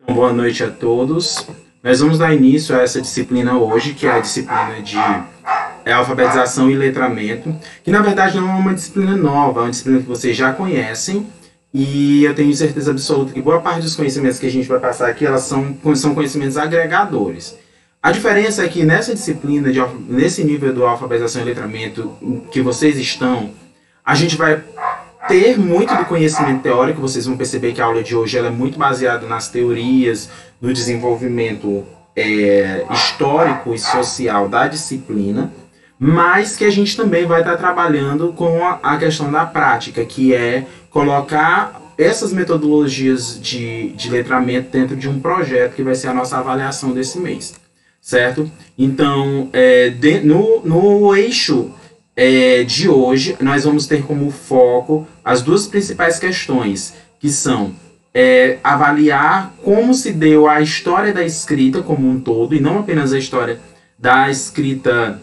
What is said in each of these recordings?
Boa noite a todos. Nós vamos dar início a essa disciplina hoje, que é a disciplina de alfabetização e letramento, que na verdade não é uma disciplina nova, é uma disciplina que vocês já conhecem, e eu tenho certeza absoluta que boa parte dos conhecimentos que a gente vai passar aqui, elas são conhecimentos agregadores. A diferença é que nessa disciplina, nesse nível do alfabetização e letramento que vocês estão, a gente vai ter muito do conhecimento teórico. Vocês vão perceber que a aula de hoje ela é muito baseada nas teorias, no desenvolvimento histórico e social da disciplina, mas que a gente também vai estar trabalhando com a questão da prática, que é colocar essas metodologias de letramento dentro de um projeto que vai ser a nossa avaliação desse mês, certo? Então, no eixo de hoje, nós vamos ter como foco as duas principais questões, que são avaliar como se deu a história da escrita como um todo, e não apenas a história da escrita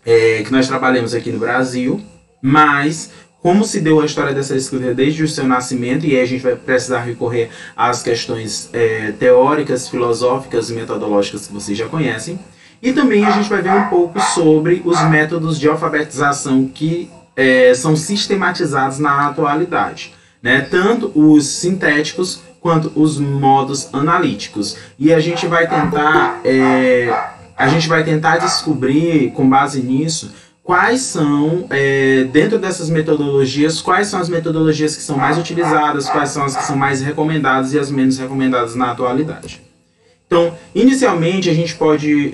que nós trabalhamos aqui no Brasil, mas como se deu a história dessa escrita desde o seu nascimento, e aí a gente vai precisar recorrer às questões teóricas, filosóficas e metodológicas que vocês já conhecem. E também a gente vai ver um pouco sobre os métodos de alfabetização que são sistematizados na atualidade, né? Tanto os sintéticos quanto os modos analíticos. E a gente vai tentar descobrir, com base nisso, quais são, dentro dessas metodologias, quais são as metodologias que são mais utilizadas, quais são as que são mais recomendadas e as menos recomendadas na atualidade. Então, inicialmente, a gente pode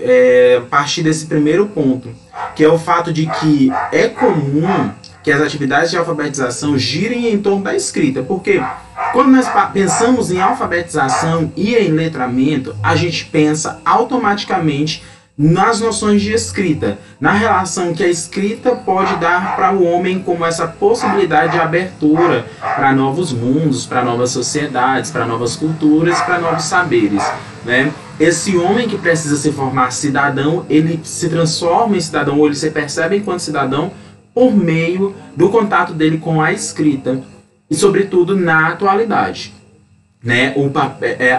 partir desse primeiro ponto, que é o fato de que é comum que as atividades de alfabetização girem em torno da escrita, porque quando nós pensamos em alfabetização e em letramento, a gente pensa automaticamente nas noções de escrita, na relação que a escrita pode dar para o homem como essa possibilidade de abertura para novos mundos, para novas sociedades, para novas culturas, para novos saberes, né? Esse homem que precisa se formar cidadão, ele se transforma em cidadão, ou ele se percebe enquanto cidadão por meio do contato dele com a escrita, e sobretudo na atualidade, né?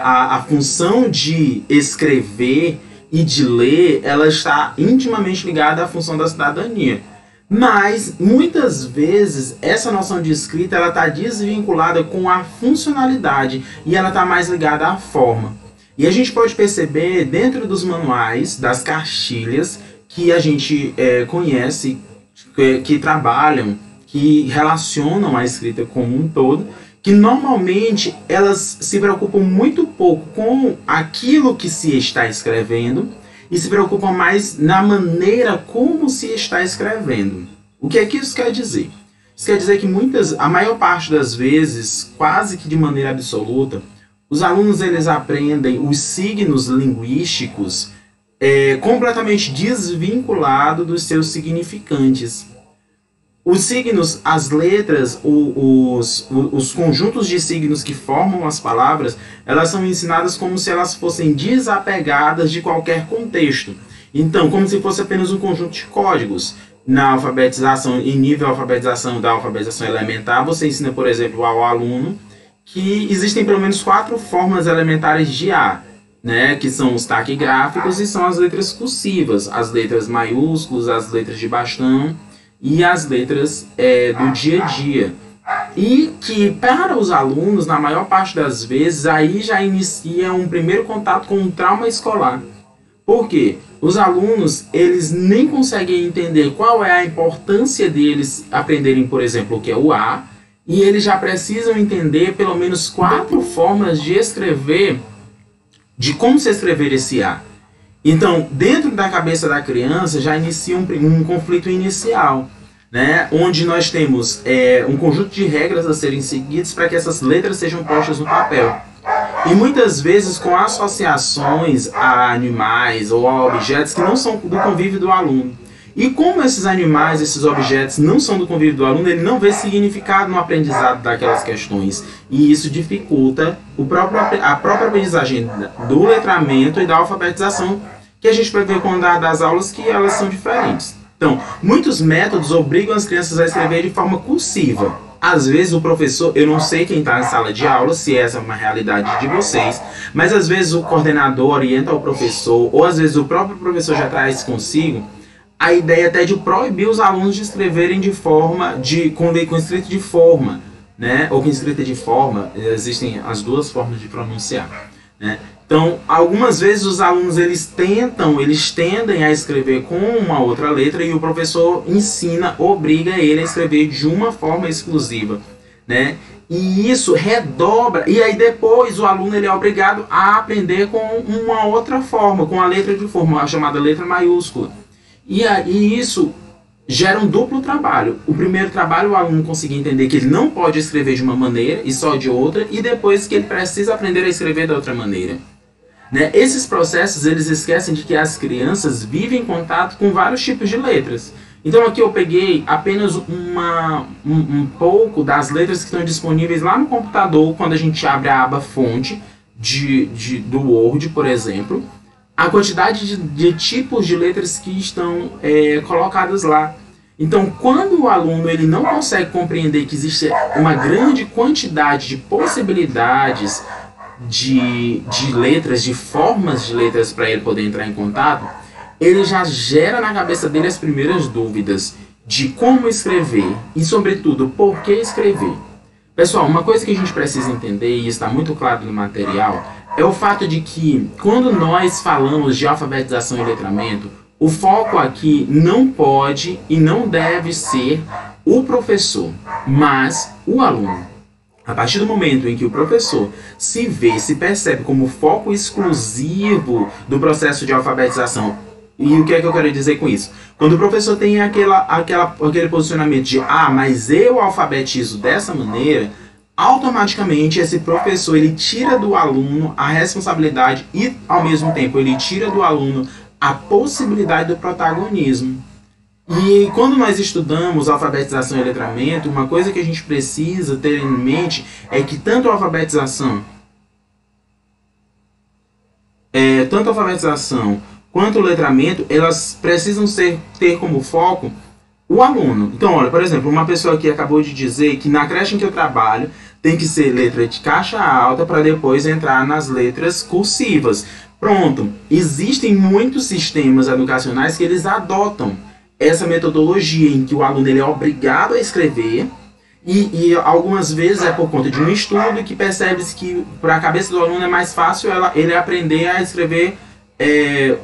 A função de escrever e de ler, ela está intimamente ligada à função da cidadania. Mas, muitas vezes, essa noção de escrita ela está desvinculada com a funcionalidade e ela está mais ligada à forma. E a gente pode perceber dentro dos manuais, das cartilhas, que a gente conhece, que trabalham, que relacionam a escrita como um todo, que normalmente elas se preocupam muito pouco com aquilo que se está escrevendo e se preocupam mais na maneira como se está escrevendo. O que é que isso quer dizer? Isso quer dizer que a maior parte das vezes, quase que de maneira absoluta, os alunos eles aprendem os signos linguísticos completamente desvinculados dos seus significantes. Os signos, as letras, os conjuntos de signos que formam as palavras, elas são ensinadas como se elas fossem desapegadas de qualquer contexto. Então, como se fosse apenas um conjunto de códigos. Na alfabetização, em nível de alfabetização da alfabetização elementar, você ensina, por exemplo, ao aluno que existem pelo menos 4 formas elementares de A, né, que são os taquigráficos e são as letras cursivas, as letras maiúsculas, as letras de bastão e as letras do dia a dia. E que para os alunos, na maior parte das vezes, aí já inicia um primeiro contato com um trauma escolar. Por quê? Os alunos, eles nem conseguem entender qual é a importância deles aprenderem, por exemplo, o que é o A, e eles já precisam entender pelo menos 4 formas de escrever, de como se escrever esse A. Então, dentro da cabeça da criança já inicia um conflito inicial, né? Onde nós temos um conjunto de regras a serem seguidas para que essas letras sejam postas no papel. E muitas vezes com associações a animais ou a objetos que não são do convívio do aluno. E como esses animais, esses objetos não são do convívio do aluno, ele não vê significado no aprendizado daquelas questões. E isso dificulta a própria aprendizagem do letramento e da alfabetização, que a gente vai ver quando dá das aulas que elas são diferentes. Então, muitos métodos obrigam as crianças a escrever de forma cursiva, às vezes o professor, eu não sei quem está em sala de aula, se essa é uma realidade de vocês, mas às vezes o coordenador orienta o professor, ou às vezes o próprio professor já traz consigo a ideia até de proibir os alunos de escreverem de forma, com escrita de forma, né? Ou com escrita de forma, existem as duas formas de pronunciar, né? Então, algumas vezes os alunos eles tendem a escrever com uma outra letra e o professor ensina, obriga ele a escrever de uma forma exclusiva, né? E isso redobra, e aí depois o aluno ele é obrigado a aprender com uma outra forma, com a letra de forma, a chamada letra maiúscula. E aí isso gera um duplo trabalho. O primeiro trabalho, o aluno conseguir entender que ele não pode escrever de uma maneira e só de outra, e depois que ele precisa aprender a escrever da outra maneira. Né? Esses processos, eles esquecem de que as crianças vivem em contato com vários tipos de letras. Então aqui eu peguei apenas um pouco das letras que estão disponíveis lá no computador, quando a gente abre a aba fonte do Word, por exemplo. A quantidade de tipos de letras que estão colocadas lá. Então, quando o aluno ele não consegue compreender que existe uma grande quantidade de possibilidades de letras, de formas de letras para ele poder entrar em contato, ele já gera na cabeça dele as primeiras dúvidas de como escrever e, sobretudo, por que escrever. Pessoal, uma coisa que a gente precisa entender, e está muito claro no material, é o fato de que, quando nós falamos de alfabetização e letramento, o foco aqui não pode e não deve ser o professor, mas o aluno. A partir do momento em que o professor se percebe como foco exclusivo do processo de alfabetização, e o que é que eu quero dizer com isso? Quando o professor tem aquele posicionamento de mas eu alfabetizo dessa maneira, automaticamente esse professor ele tira do aluno a responsabilidade e, ao mesmo tempo, ele tira do aluno a possibilidade do protagonismo. E quando nós estudamos alfabetização e letramento, uma coisa que a gente precisa ter em mente é que tanto a alfabetização quanto o letramento, elas precisam ter como foco o aluno. Então, olha, por exemplo, uma pessoa aqui acabou de dizer que na creche em que eu trabalho tem que ser letra de caixa alta para depois entrar nas letras cursivas. Pronto, existem muitos sistemas educacionais que eles adotam essa metodologia em que o aluno ele é obrigado a escrever e algumas vezes é por conta de um estudo que percebe-se que para a cabeça do aluno é mais fácil ele aprender a escrever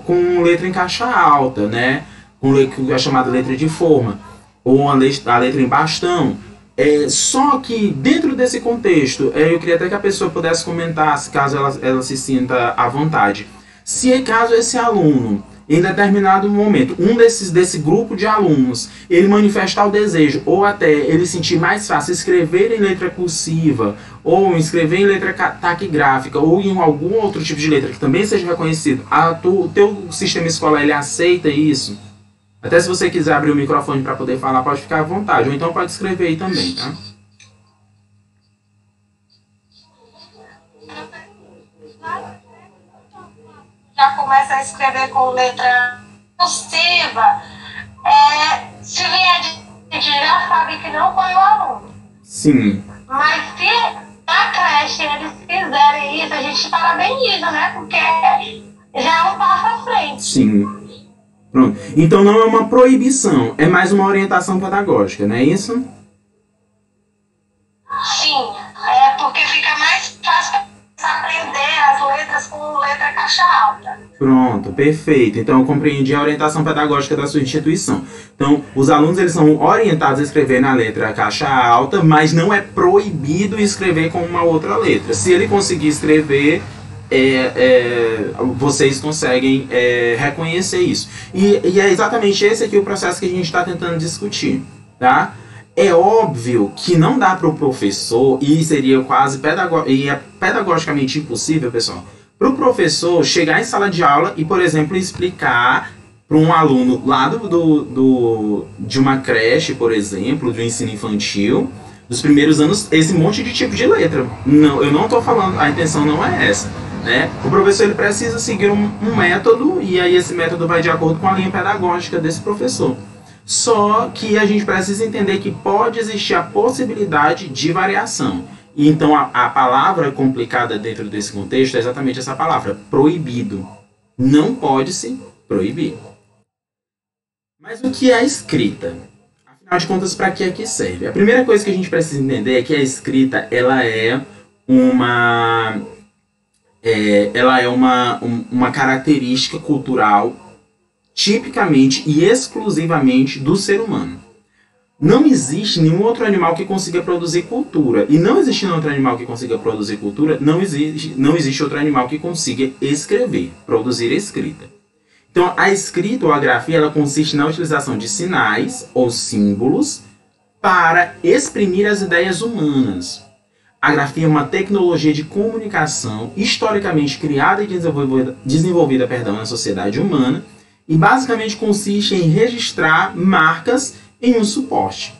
com letra em caixa alta, né? Com a chamada letra de forma, ou a letra em bastão. Só que dentro desse contexto, eu queria até que a pessoa pudesse comentar, caso ela se sinta à vontade. Se caso esse aluno, em determinado momento, desse grupo de alunos, ele manifestar o desejo, ou até ele sentir mais fácil escrever em letra cursiva, ou escrever em letra taquigráfica, ou em algum outro tipo de letra que também seja reconhecido, o teu sistema escolar ele aceita isso? Até se você quiser abrir o microfone para poder falar, pode ficar à vontade, ou então pode escrever aí também, tá? Já começa a escrever com letra cursiva, se vier de já sabe que não foi o aluno. Sim. Mas se na creche eles fizerem isso, a gente parabeniza, né? Porque já é um passo à frente. Sim. Pronto. Então não é uma proibição, é mais uma orientação pedagógica, não é isso? Sim, porque fica mais fácil aprender as letras com letra caixa alta. Pronto, perfeito. Então eu compreendi a orientação pedagógica da sua instituição. Então os alunos eles são orientados a escrever na letra caixa alta, mas não é proibido escrever com uma outra letra. Se ele conseguir escrever, vocês conseguem reconhecer isso. E é exatamente esse aqui o processo que a gente está tentando discutir, tá? É óbvio que não dá para o professor, e seria quase pedagogicamente impossível, pessoal, para o professor chegar em sala de aula e, por exemplo, explicar para um aluno lá de uma creche, por exemplo, do ensino infantil, dos primeiros anos, esse monte de tipo de letra. Não, eu não estou falando, a intenção não é essa. Né? O professor ele precisa seguir um método, e aí esse método vai de acordo com a linha pedagógica desse professor. Só que a gente precisa entender que pode existir a possibilidade de variação. E então a palavra complicada dentro desse contexto é exatamente essa palavra, proibido. Não pode se proibir. Mas o que é a escrita? Afinal de contas, para que é que serve? A primeira coisa que a gente precisa entender é que a escrita ela é uma característica cultural tipicamente e exclusivamente do ser humano. Não existe nenhum outro animal que consiga produzir cultura. E não existindo outro animal que consiga produzir cultura, não existe outro animal que consiga escrever, produzir escrita. Então, a escrita ou a grafia ela consiste na utilização de sinais ou símbolos para exprimir as ideias humanas. A grafia é uma tecnologia de comunicação historicamente criada e desenvolvida na sociedade humana e basicamente consiste em registrar marcas em um suporte.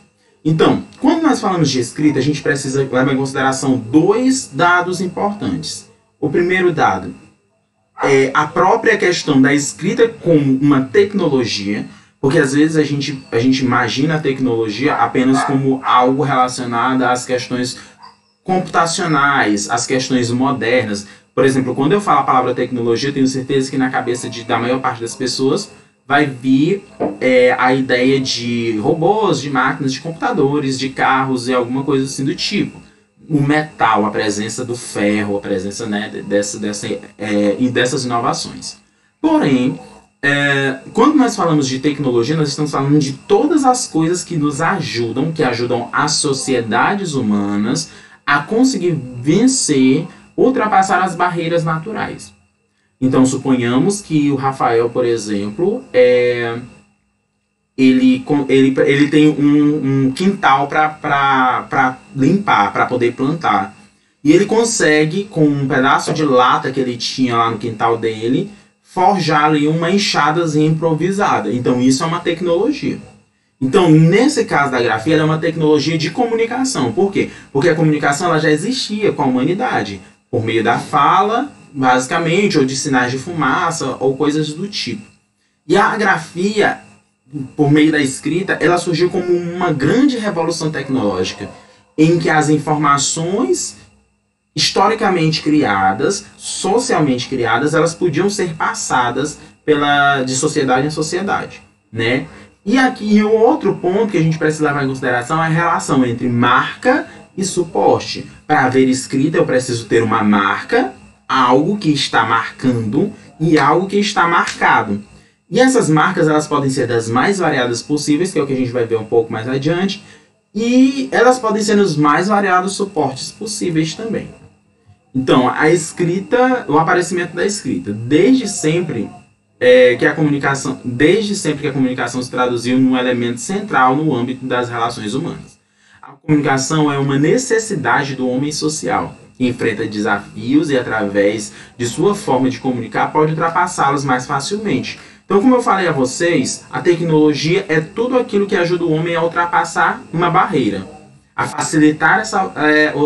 Então, quando nós falamos de escrita, a gente precisa levar em consideração dois dados importantes. O primeiro dado é a própria questão da escrita como uma tecnologia, porque às vezes a gente imagina a tecnologia apenas como algo relacionado às questões computacionais, às questões modernas. Por exemplo, quando eu falo a palavra tecnologia, eu tenho certeza que na cabeça da maior parte das pessoas vai vir a ideia de robôs, de máquinas, de computadores, de carros e alguma coisa assim do tipo. O metal, a presença do ferro, a presença, né, dessas inovações. Porém, quando nós falamos de tecnologia, nós estamos falando de todas as coisas que nos ajudam, que ajudam as sociedades humanas a conseguir vencer, ultrapassar as barreiras naturais. Então, suponhamos que o Rafael, por exemplo, ele tem um quintal para limpar, para poder plantar. E ele consegue, com um pedaço de lata que ele tinha lá no quintal dele, forjar ali uma enxadazinha improvisada. Então, isso é uma tecnologia. Então, nesse caso da grafia, ela é uma tecnologia de comunicação. Por quê? Porque a comunicação ela já existia com a humanidade, por meio da fala, basicamente, ou de sinais de fumaça, ou coisas do tipo. E a grafia, por meio da escrita, ela surgiu como uma grande revolução tecnológica, em que as informações historicamente criadas, socialmente criadas, elas podiam ser passadas de sociedade em sociedade, né? E aqui o outro ponto que a gente precisa levar em consideração é a relação entre marca e suporte. Para haver escrita, eu preciso ter uma marca, algo que está marcando e algo que está marcado. E essas marcas elas podem ser das mais variadas possíveis, que é o que a gente vai ver um pouco mais adiante, e elas podem ser nos mais variados suportes possíveis também. Então, a escrita, o aparecimento da escrita, desde sempre que a comunicação se traduziu num elemento central no âmbito das relações humanas. A comunicação é uma necessidade do homem social, que enfrenta desafios e, através de sua forma de comunicar, pode ultrapassá-los mais facilmente. Então, como eu falei a vocês, a tecnologia é tudo aquilo que ajuda o homem a ultrapassar uma barreira, a facilitar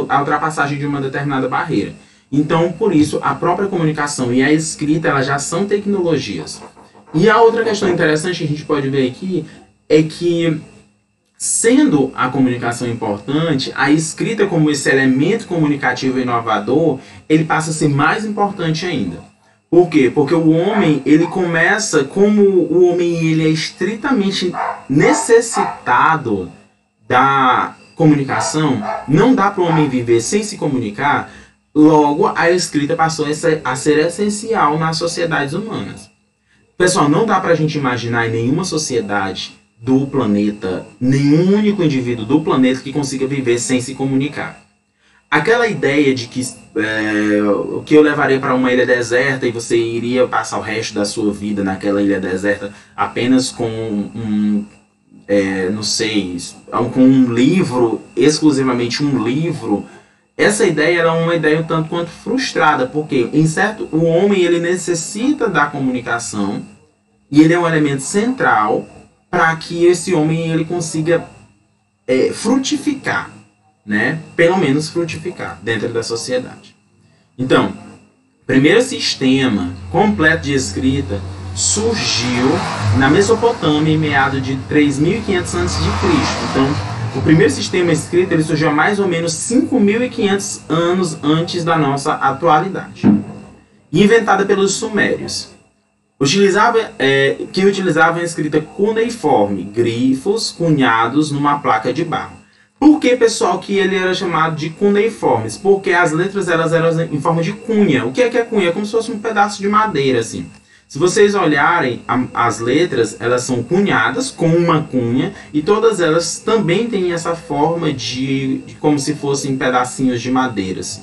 a ultrapassagem de uma determinada barreira. Então, por isso, a própria comunicação e a escrita elas já são tecnologias. E a outra questão interessante que a gente pode ver aqui é que, sendo a comunicação importante, a escrita como esse elemento comunicativo inovador, ele passa a ser mais importante ainda. Por quê? Porque o homem, ele começa, como o homem ele é estritamente necessitado da comunicação, não dá para o homem viver sem se comunicar, logo a escrita passou a ser essencial nas sociedades humanas. Pessoal, não dá para a gente imaginar em nenhuma sociedade do planeta, nenhum único indivíduo do planeta que consiga viver sem se comunicar. Aquela ideia de que o que eu levaria para uma ilha deserta e você iria passar o resto da sua vida naquela ilha deserta apenas com com um livro, exclusivamente um livro, essa ideia era uma ideia um tanto quanto frustrada, porque o homem ele necessita da comunicação e ele é um elemento central para que esse homem ele consiga frutificar, né? Pelo menos frutificar dentro da sociedade. Então, primeiro sistema completo de escrita surgiu na Mesopotâmia em meados de 3.500 a.C. Então, o primeiro sistema escrito ele surgiu há mais ou menos 5.500 anos antes da nossa atualidade. E inventada pelos sumérios. Que utilizavam a escrita cuneiforme, grifos cunhados numa placa de barro. Por que, pessoal, que ele era chamado de cuneiformes? Porque as letras elas eram em forma de cunha. O que é cunha? É como se fosse um pedaço de madeira, assim. Se vocês olharem, as letras, elas são cunhadas com uma cunha e todas elas também têm essa forma de como se fossem pedacinhos de madeira, assim.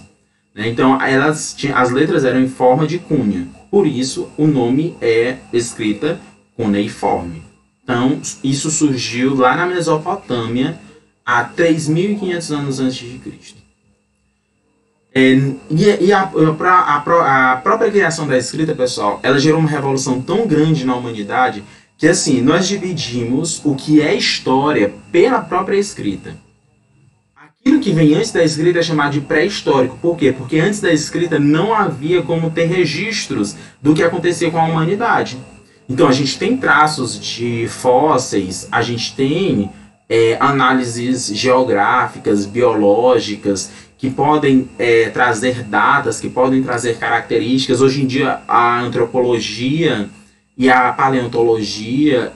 Então, as letras eram em forma de cunha. Por isso, o nome é escrita cuneiforme. Então, isso surgiu lá na Mesopotâmia, há 3.500 anos antes de Cristo. A própria criação da escrita, pessoal, ela gerou uma revolução tão grande na humanidade que, assim, nós dividimos o que é história pela própria escrita. Aquilo que vem antes da escrita é chamado de pré-histórico. Por quê? Porque antes da escrita não havia como ter registros do que acontecia com a humanidade. Então, a gente tem traços de fósseis, a gente tem análises geográficas, biológicas, que podem trazer datas, que podem trazer características. Hoje em dia, a antropologia e a paleontologia,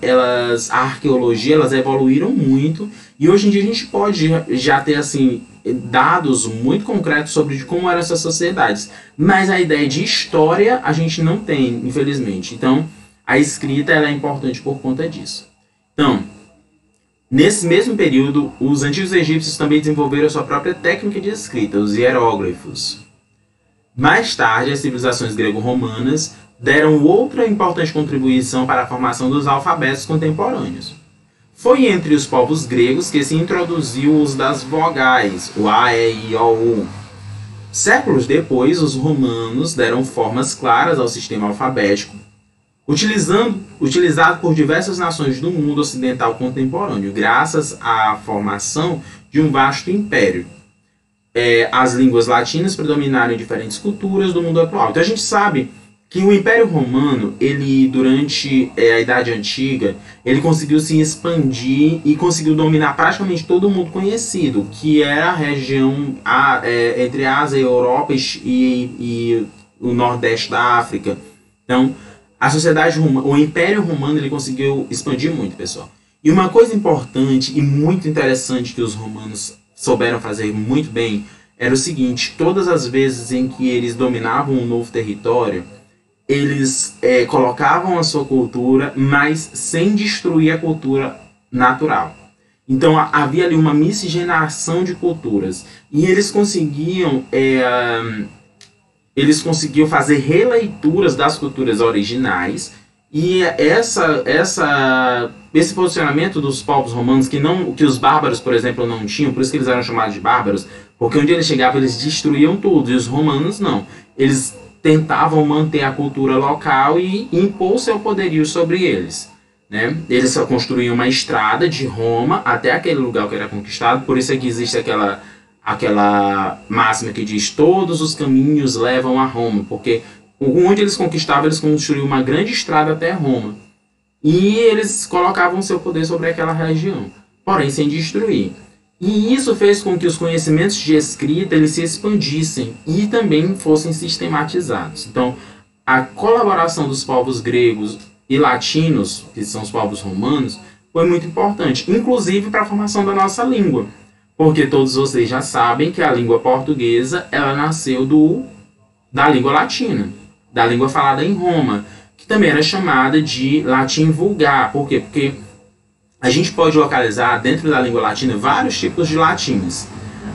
a arqueologia, elas evoluíram muito. E hoje em dia a gente pode já ter assim, dados muito concretos sobre como eram essas sociedades. Mas a ideia de história a gente não tem, infelizmente. Então, a escrita ela é importante por conta disso. Então, nesse mesmo período, os antigos egípcios também desenvolveram a sua própria técnica de escrita, os hieróglifos. Mais tarde, as civilizações grego-romanas deram outra importante contribuição para a formação dos alfabetos contemporâneos. Foi entre os povos gregos que se introduziu o uso das vogais, o A, E, I, O, U. Séculos depois, os romanos deram formas claras ao sistema alfabético, utilizado por diversas nações do mundo ocidental contemporâneo, graças à formação de um vasto império. As línguas latinas predominaram em diferentes culturas do mundo atual. Então a gente sabe que o Império Romano, ele durante a Idade Antiga, ele conseguiu se expandir e conseguiu dominar praticamente todo o mundo conhecido, que era a região entre a Ásia, a Europa e o Nordeste da África. Então, o Império Romano ele conseguiu expandir muito, pessoal. E uma coisa importante e muito interessante que os romanos souberam fazer muito bem era o seguinte: todas as vezes em que eles dominavam um novo território, eles colocavam a sua cultura, mas sem destruir a cultura natural. Então havia ali uma miscigenação de culturas. E eles conseguiam fazer releituras das culturas originais. E esse posicionamento dos povos romanos, que os bárbaros, por exemplo, não tinham, por isso que eles eram chamados de bárbaros, porque onde eles chegavam eles destruíam tudo, e os romanos não. Eles tentavam manter a cultura local e impor seu poderio sobre eles, né? Eles só construíam uma estrada de Roma até aquele lugar que era conquistado. Por isso é que existe aquela máxima que diz: todos os caminhos levam a Roma, porque onde eles conquistavam, eles construíam uma grande estrada até Roma, e eles colocavam seu poder sobre aquela região, porém sem destruir. E isso fez com que os conhecimentos de escrita eles se expandissem e também fossem sistematizados. Então, a colaboração dos povos gregos e latinos, que são os povos romanos, foi muito importante, inclusive para a formação da nossa língua. Porque todos vocês já sabem que a língua portuguesa ela nasceu da língua latina, da língua falada em Roma, que também era chamada de latim vulgar. Por quê? Porque a gente pode localizar dentro da língua latina vários tipos de latins.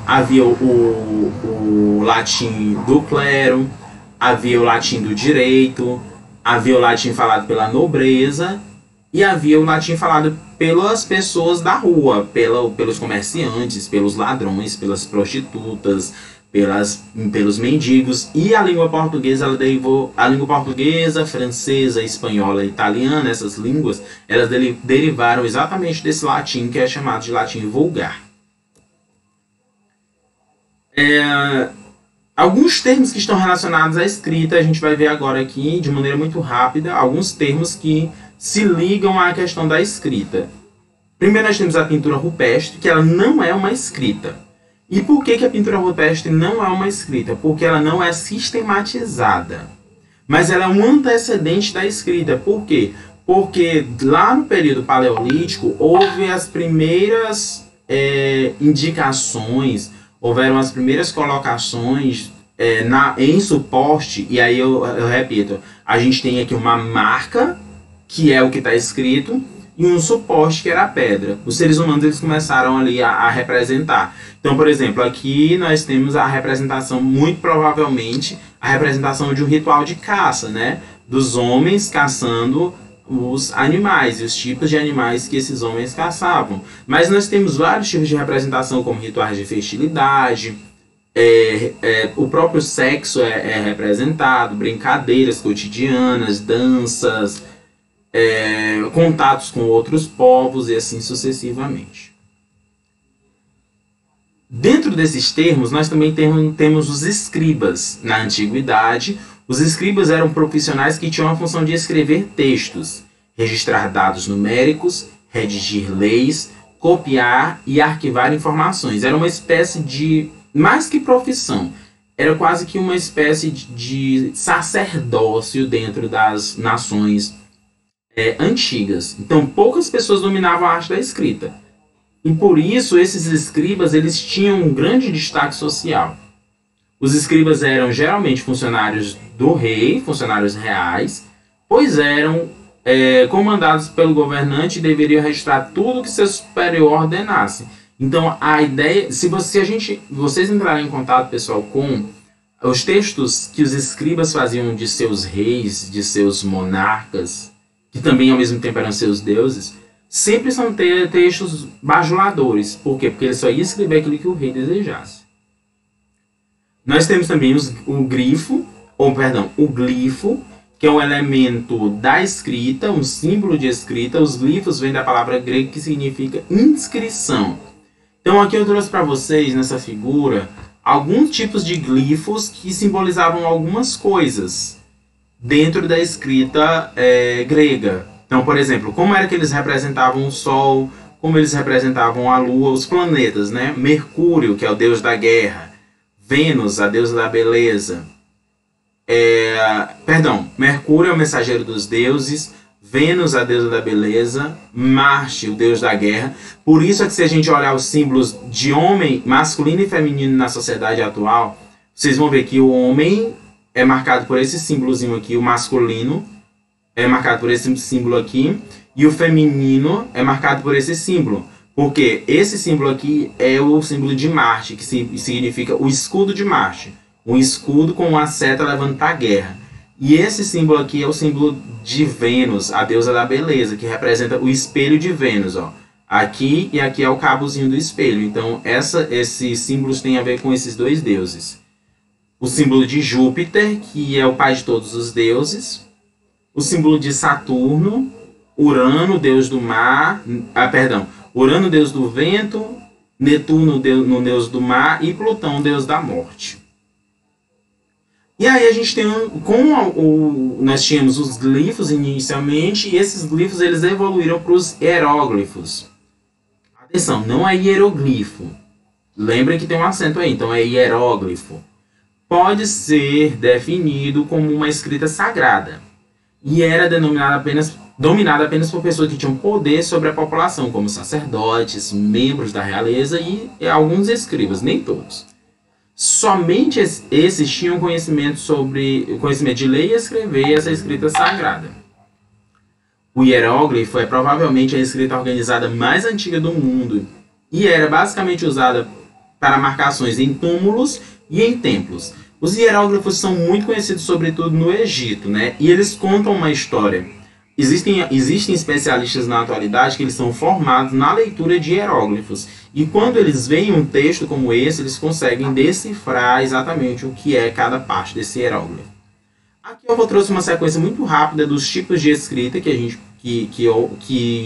Havia o latim do clero, havia o latim do direito, havia o latim falado pela nobreza e havia o latim falado pelas pessoas da rua, pelos comerciantes, pelos ladrões, pelas prostitutas, pelos mendigos. E a língua portuguesa, a língua portuguesa, francesa, espanhola e italiana, essas línguas, elas derivaram exatamente desse latim que é chamado de latim vulgar. Alguns termos que estão relacionados à escrita, a gente vai ver agora aqui, de maneira muito rápida, alguns termos que se ligam à questão da escrita. Primeiro nós temos a pintura rupestre, que ela não é uma escrita. E por que a pintura rupestre não é uma escrita? Porque ela não é sistematizada. Mas ela é um antecedente da escrita. Por quê? Porque lá no período paleolítico houve as primeiras indicações, houveram as primeiras colocações em suporte, e aí eu repito, a gente tem aqui uma marca, que é o que está escrito, e um suporte que era a pedra. Os seres humanos eles começaram ali a representar. Então, por exemplo, aqui nós temos a representação, muito provavelmente, a representação de um ritual de caça, né? Dos homens caçando os animais e os tipos de animais que esses homens caçavam. Mas nós temos vários tipos de representação, como rituais de fertilidade, o próprio sexo é representado, brincadeiras cotidianas, danças, contatos com outros povos e assim sucessivamente. Dentro desses termos, nós também temos os escribas. Na antiguidade, os escribas eram profissionais que tinham a função de escrever textos, registrar dados numéricos, redigir leis, copiar e arquivar informações. Era uma espécie de, mais que profissão, era quase que uma espécie de sacerdócio dentro das nações antigas. Então, poucas pessoas dominavam a arte da escrita. E por isso, esses escribas eles tinham um grande destaque social. Os escribas eram geralmente funcionários do rei, funcionários reais, pois eram comandados pelo governante e deveriam registrar tudo que seu superior ordenasse. Então, a ideia, se vocês entrarem em contato, pessoal, com os textos que os escribas faziam de seus reis, de seus monarcas, que também ao mesmo tempo eram seus deuses, sempre são textos bajuladores. Por quê? Porque ele só ia escrever aquilo que o rei desejasse. Nós temos também o glifo, que é um elemento da escrita, um símbolo de escrita. Os glifos vêm da palavra grega que significa inscrição. Então aqui eu trouxe para vocês, nessa figura, alguns tipos de glifos que simbolizavam algumas coisas dentro da escrita grega. Então, por exemplo, como era que eles representavam o Sol, como eles representavam a Lua, os planetas, né? Mercúrio, que é o deus da guerra, Vênus, a deusa da beleza. Mercúrio é o mensageiro dos deuses, Vênus, a deusa da beleza, Marte, o deus da guerra. Por isso é que se a gente olhar os símbolos de homem, masculino e feminino na sociedade atual, vocês vão ver que o homem é marcado por esse símbolozinho aqui, o masculino é marcado por esse símbolo aqui, e o feminino é marcado por esse símbolo. Porque esse símbolo aqui é o símbolo de Marte, que significa o escudo de Marte. Um escudo com uma seta levando para a guerra. E esse símbolo aqui é o símbolo de Vênus, a deusa da beleza, que representa o espelho de Vênus. Ó. Aqui e aqui é o cabozinho do espelho. Então esses símbolos têm a ver com esses dois deuses. O símbolo de Júpiter, que é o pai de todos os deuses. O símbolo de Saturno, Urano, deus do mar, Urano, deus do vento, Netuno, deus do mar, e Plutão, deus da morte. E aí a gente tem, nós tínhamos os glifos inicialmente, e esses glifos eles evoluíram para os hieróglifos. Atenção, não é hieroglifo. Lembrem que tem um acento aí, então é hieróglifo. Pode ser definido como uma escrita sagrada. E era dominada apenas por pessoas que tinham poder sobre a população, como sacerdotes, membros da realeza e alguns escribas, nem todos. Somente esses tinham conhecimento de ler e escrever essa escrita sagrada. O hieróglifo é provavelmente a escrita organizada mais antiga do mundo e era basicamente usada para marcações em túmulos e em templos. Os hieróglifos são muito conhecidos, sobretudo no Egito, né? E eles contam uma história. Existem especialistas na atualidade que eles são formados na leitura de hieróglifos. E quando eles veem um texto como esse, eles conseguem decifrar exatamente o que é cada parte desse hieróglifo. Aqui eu trouxe uma sequência muito rápida dos tipos de escrita que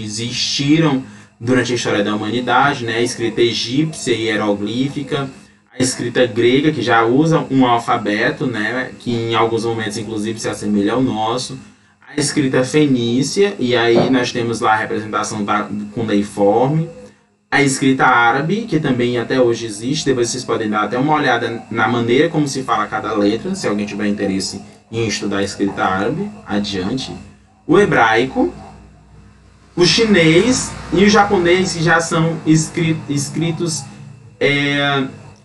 existiram durante a história da humanidade, né? A escrita egípcia e hieroglífica, A escrita grega, que já usa um alfabeto, né, que em alguns momentos, inclusive, se assemelha ao nosso. A escrita fenícia, e aí nós temos lá a representação cuneiforme. A escrita árabe, que também até hoje existe, depois vocês podem dar até uma olhada na maneira como se fala cada letra, se alguém tiver interesse em estudar a escrita árabe, adiante. O hebraico, o chinês e o japonês, que já são escritos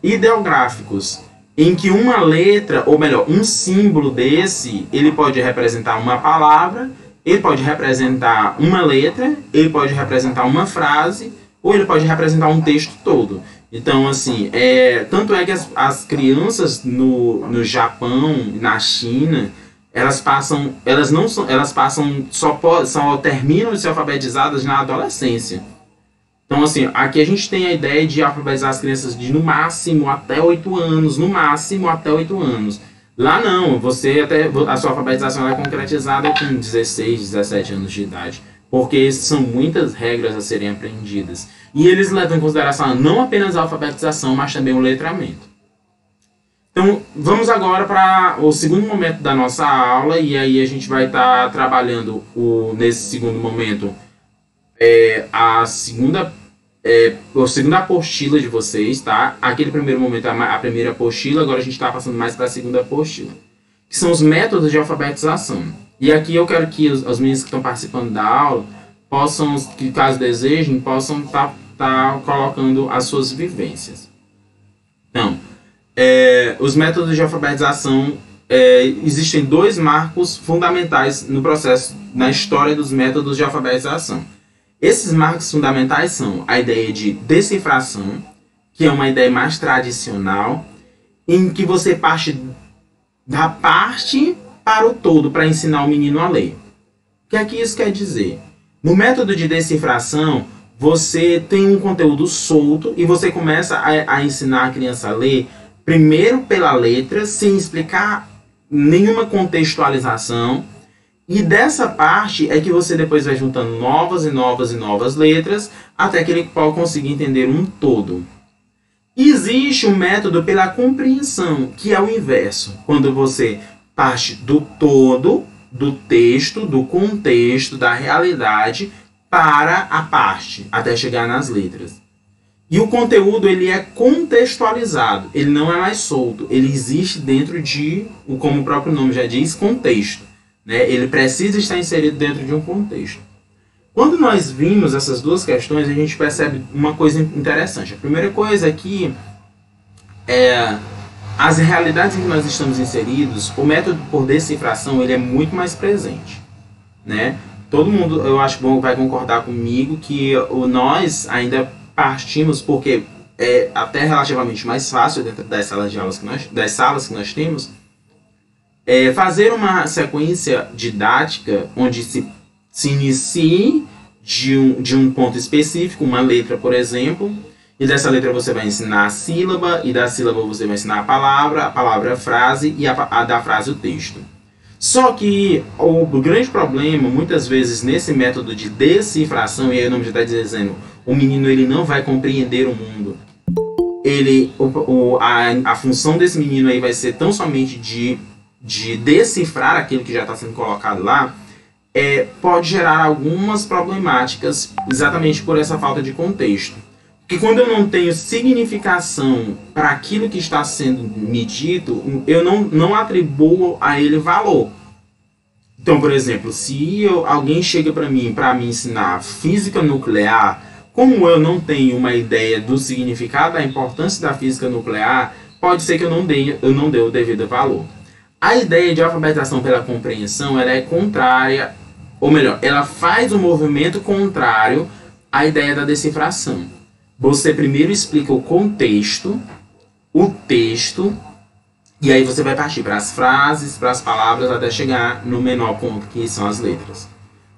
ideográficos, em que uma letra, ou melhor, um símbolo desse, ele pode representar uma palavra, ele pode representar uma letra, ele pode representar uma frase, ou ele pode representar um texto todo. Então, assim, tanto é que as crianças no Japão, na China, só terminam de ser alfabetizadas na adolescência. Então, assim, aqui a gente tem a ideia de alfabetizar as crianças de no máximo até 8 anos, no máximo até 8 anos. Lá não, a sua alfabetização é concretizada com 16, 17 anos de idade, porque são muitas regras a serem aprendidas. E eles levam em consideração não apenas a alfabetização, mas também o letramento. Então, vamos agora para o segundo momento da nossa aula, e aí a gente vai estar trabalhando nesse segundo momento a segunda apostila de vocês, tá? Aquele primeiro momento é a primeira apostila, agora a gente está passando mais para a segunda apostila, que são os métodos de alfabetização. E aqui eu quero que os meninos que estão participando da aula possam, que caso desejem, possam estar colocando as suas vivências. Então, os métodos de alfabetização, existem 2 marcos fundamentais no processo, na história dos métodos de alfabetização. Esses marcos fundamentais são a ideia de decifração, que é uma ideia mais tradicional, em que você parte da parte para o todo para ensinar o menino a ler. O que é que isso quer dizer? No método de decifração, você tem um conteúdo solto e você começa a ensinar a criança a ler primeiro pela letra, sem explicar nenhuma contextualização. E dessa parte é que você depois vai juntando novas e novas e novas letras, até que ele pode conseguir entender um todo. Existe um método pela compreensão, que é o inverso. Quando você parte do todo, do texto, do contexto, da realidade, para a parte, até chegar nas letras. E o conteúdo, ele é contextualizado, ele não é mais solto, ele existe dentro de, como o próprio nome já diz, contexto. Ele precisa estar inserido dentro de um contexto. Quando nós vimos essas duas questões, a gente percebe uma coisa interessante. A primeira coisa é que as realidades em que nós estamos inseridos, o método por decifração, ele é muito mais presente. Todo mundo, eu acho bom, vai concordar comigo que nós ainda partimos, porque é até relativamente mais fácil dentro das salas de aulas que nós temos, fazer uma sequência didática onde se inicie de um ponto específico, uma letra, por exemplo, e dessa letra você vai ensinar a sílaba, e da sílaba você vai ensinar a palavra a frase, e a da frase o texto. Só que o grande problema, muitas vezes, nesse método de decifração, e aí o nome já está dizendo, o menino ele não vai compreender o mundo. A função desse menino aí vai ser tão somente de decifrar aquilo que já está sendo colocado lá, pode gerar algumas problemáticas exatamente por essa falta de contexto. Porque quando eu não tenho significação para aquilo que está sendo me dito, eu não atribuo a ele valor. Então, por exemplo, se alguém chega para mim ensinar física nuclear, como eu não tenho uma ideia do significado, da importância da física nuclear, pode ser que eu não dê o devido valor. A ideia de alfabetização pela compreensão, ela é contrária, ou melhor, ela faz um movimento contrário à ideia da decifração. Você primeiro explica o contexto, o texto, e aí você vai partir para as frases, para as palavras, até chegar no menor ponto, que são as letras.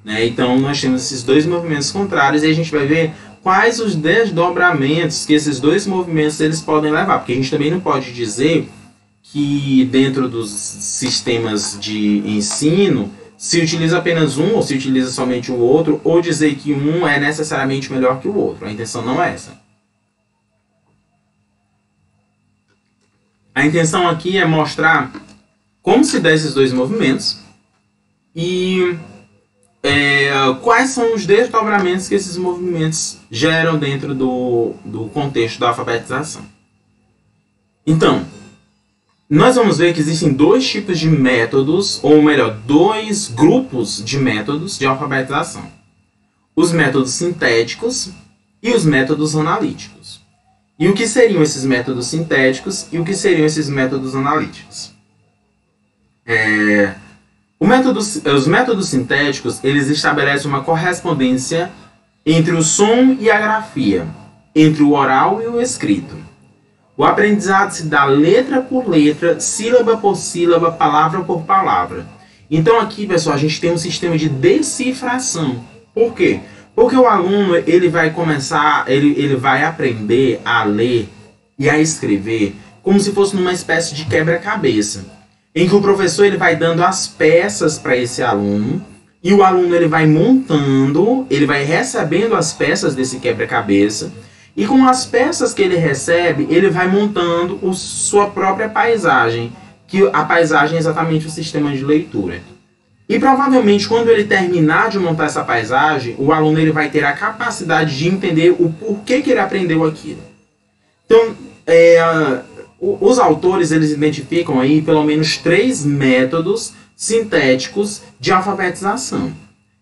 Então, nós temos esses 2 movimentos contrários, e a gente vai ver quais os desdobramentos que esses 2 movimentos eles podem levar. Porque a gente também não pode dizer que dentro dos sistemas de ensino se utiliza apenas um ou se utiliza somente o outro, ou dizer que um é necessariamente melhor que o outro. A intenção não é essa. A intenção aqui é mostrar como se dá esses dois movimentos e quais são os desdobramentos que esses movimentos geram dentro do contexto da alfabetização. Então, nós vamos ver que existem dois tipos de métodos, ou melhor, dois grupos de métodos de alfabetização. Os métodos sintéticos e os métodos analíticos. E o que seriam esses métodos sintéticos e o que seriam esses métodos analíticos? Os métodos sintéticos, eles estabelecem uma correspondência entre o som e a grafia, entre o oral e o escrito. O aprendizado se dá letra por letra, sílaba por sílaba, palavra por palavra. Então aqui, pessoal, a gente tem um sistema de decifração. Por quê? Porque o aluno ele vai aprender a ler e a escrever como se fosse numa espécie de quebra-cabeça, em que o professor ele vai dando as peças para esse aluno e o aluno ele vai montando, ele vai recebendo as peças desse quebra-cabeça. E com as peças que ele recebe, ele vai montando sua própria paisagem, que a paisagem é exatamente o sistema de leitura. E provavelmente, quando ele terminar de montar essa paisagem, o aluno ele vai ter a capacidade de entender o porquê que ele aprendeu aquilo. Então, os autores eles identificam aí pelo menos 3 métodos sintéticos de alfabetização,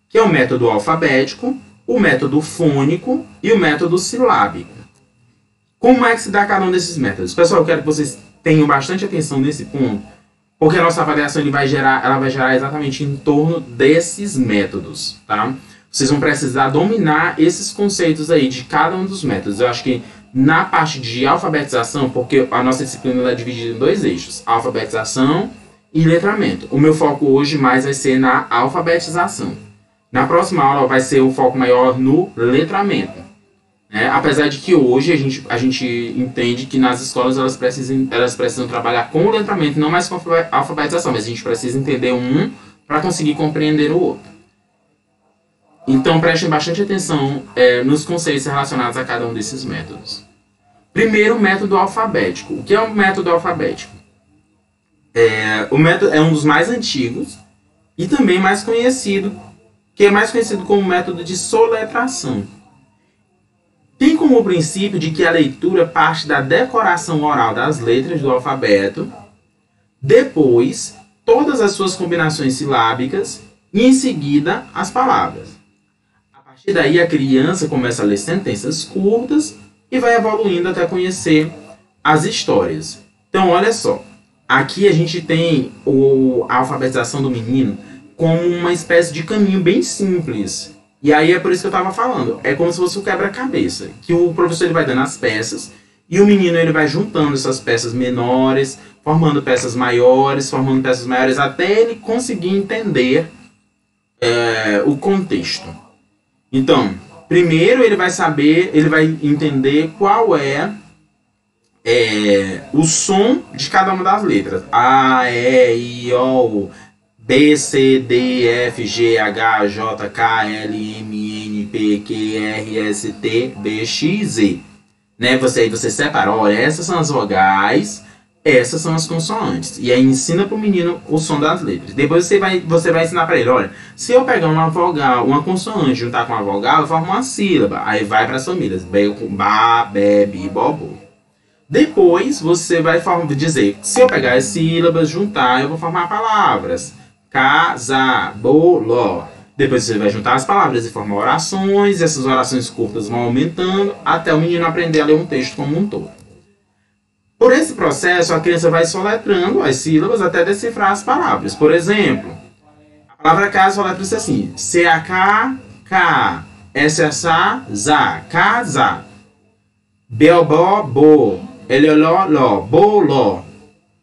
que é o método alfabético, o método fônico e o método silábico. Como é que se dá cada um desses métodos? Pessoal, eu quero que vocês tenham bastante atenção nesse ponto, porque a nossa avaliação ela vai gerar exatamente em torno desses métodos, tá? Vocês vão precisar dominar esses conceitos aí de cada um dos métodos. Eu acho que na parte de alfabetização, porque a nossa disciplina é dividida em 2 eixos, alfabetização e letramento. O meu foco hoje mais vai ser na alfabetização. Na próxima aula vai ser o foco maior no letramento. Apesar de que hoje a gente entende que nas escolas elas precisam trabalhar com o letramento, não mais com a alfabetização, mas a gente precisa entender um para conseguir compreender o outro. Então prestem bastante atenção nos conceitos relacionados a cada um desses métodos. Primeiro, o método alfabético. O que é o método alfabético? O método é um dos mais antigos e também mais conhecido, que é mais conhecido como método de soletração. Tem como princípio de que a leitura parte da decoração oral das letras do alfabeto, depois todas as suas combinações silábicas e em seguida as palavras. A partir daí a criança começa a ler sentenças curtas e vai evoluindo até conhecer as histórias. Então olha só, aqui a gente tem a alfabetização do menino como uma espécie de caminho bem simples. E aí é por isso que eu estava falando. É como se fosse o quebra-cabeça. Que o professor ele vai dando as peças e o menino ele vai juntando essas peças menores, formando peças maiores, até ele conseguir entender o contexto. Então, primeiro ele vai entender qual é o som de cada uma das letras. A, E, I, O, B, C, D, F, G, H, J, K, L, M, N, P, Q, R, S, T, B, X, Z. Você separa, olha, essas são as vogais, essas são as consoantes. E aí ensina para o menino o som das letras. Depois você vai ensinar para ele, olha, se eu pegar uma vogal, uma consoante, juntar com uma vogal, eu formo uma sílaba. Aí vai para as famílias, ba, be, bi, bo, bo. Depois você vai dizer, se eu pegar as sílabas, juntar, eu vou formar palavras. Casa, boló. Depois você vai juntar as palavras e formar orações. E essas orações curtas vão aumentando até o menino aprender a ler um texto como um todo. Por esse processo, a criança vai soletrando as sílabas até decifrar as palavras. Por exemplo, a palavra casa soletra-se assim: C-A-K-K, S-A-S-A, zá, casa, B-O-B-O, bo, L-O-L-O, boló.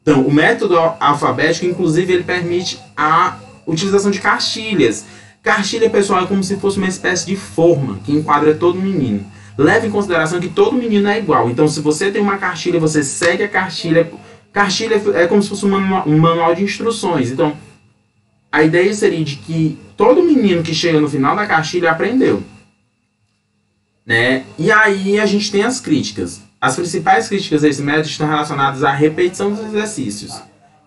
Então, o método alfabético, inclusive, ele permite a utilização de cartilhas. Cartilha, pessoal, é como se fosse uma espécie de forma que enquadra todo menino. Leve em consideração que todo menino é igual. Então, se você tem uma cartilha, você segue a cartilha. Cartilha é como se fosse um manual de instruções. Então, a ideia seria de que todo menino que chega no final da cartilha aprendeu. E aí a gente tem as críticas. As principais críticas a esse método estão relacionadas à repetição dos exercícios,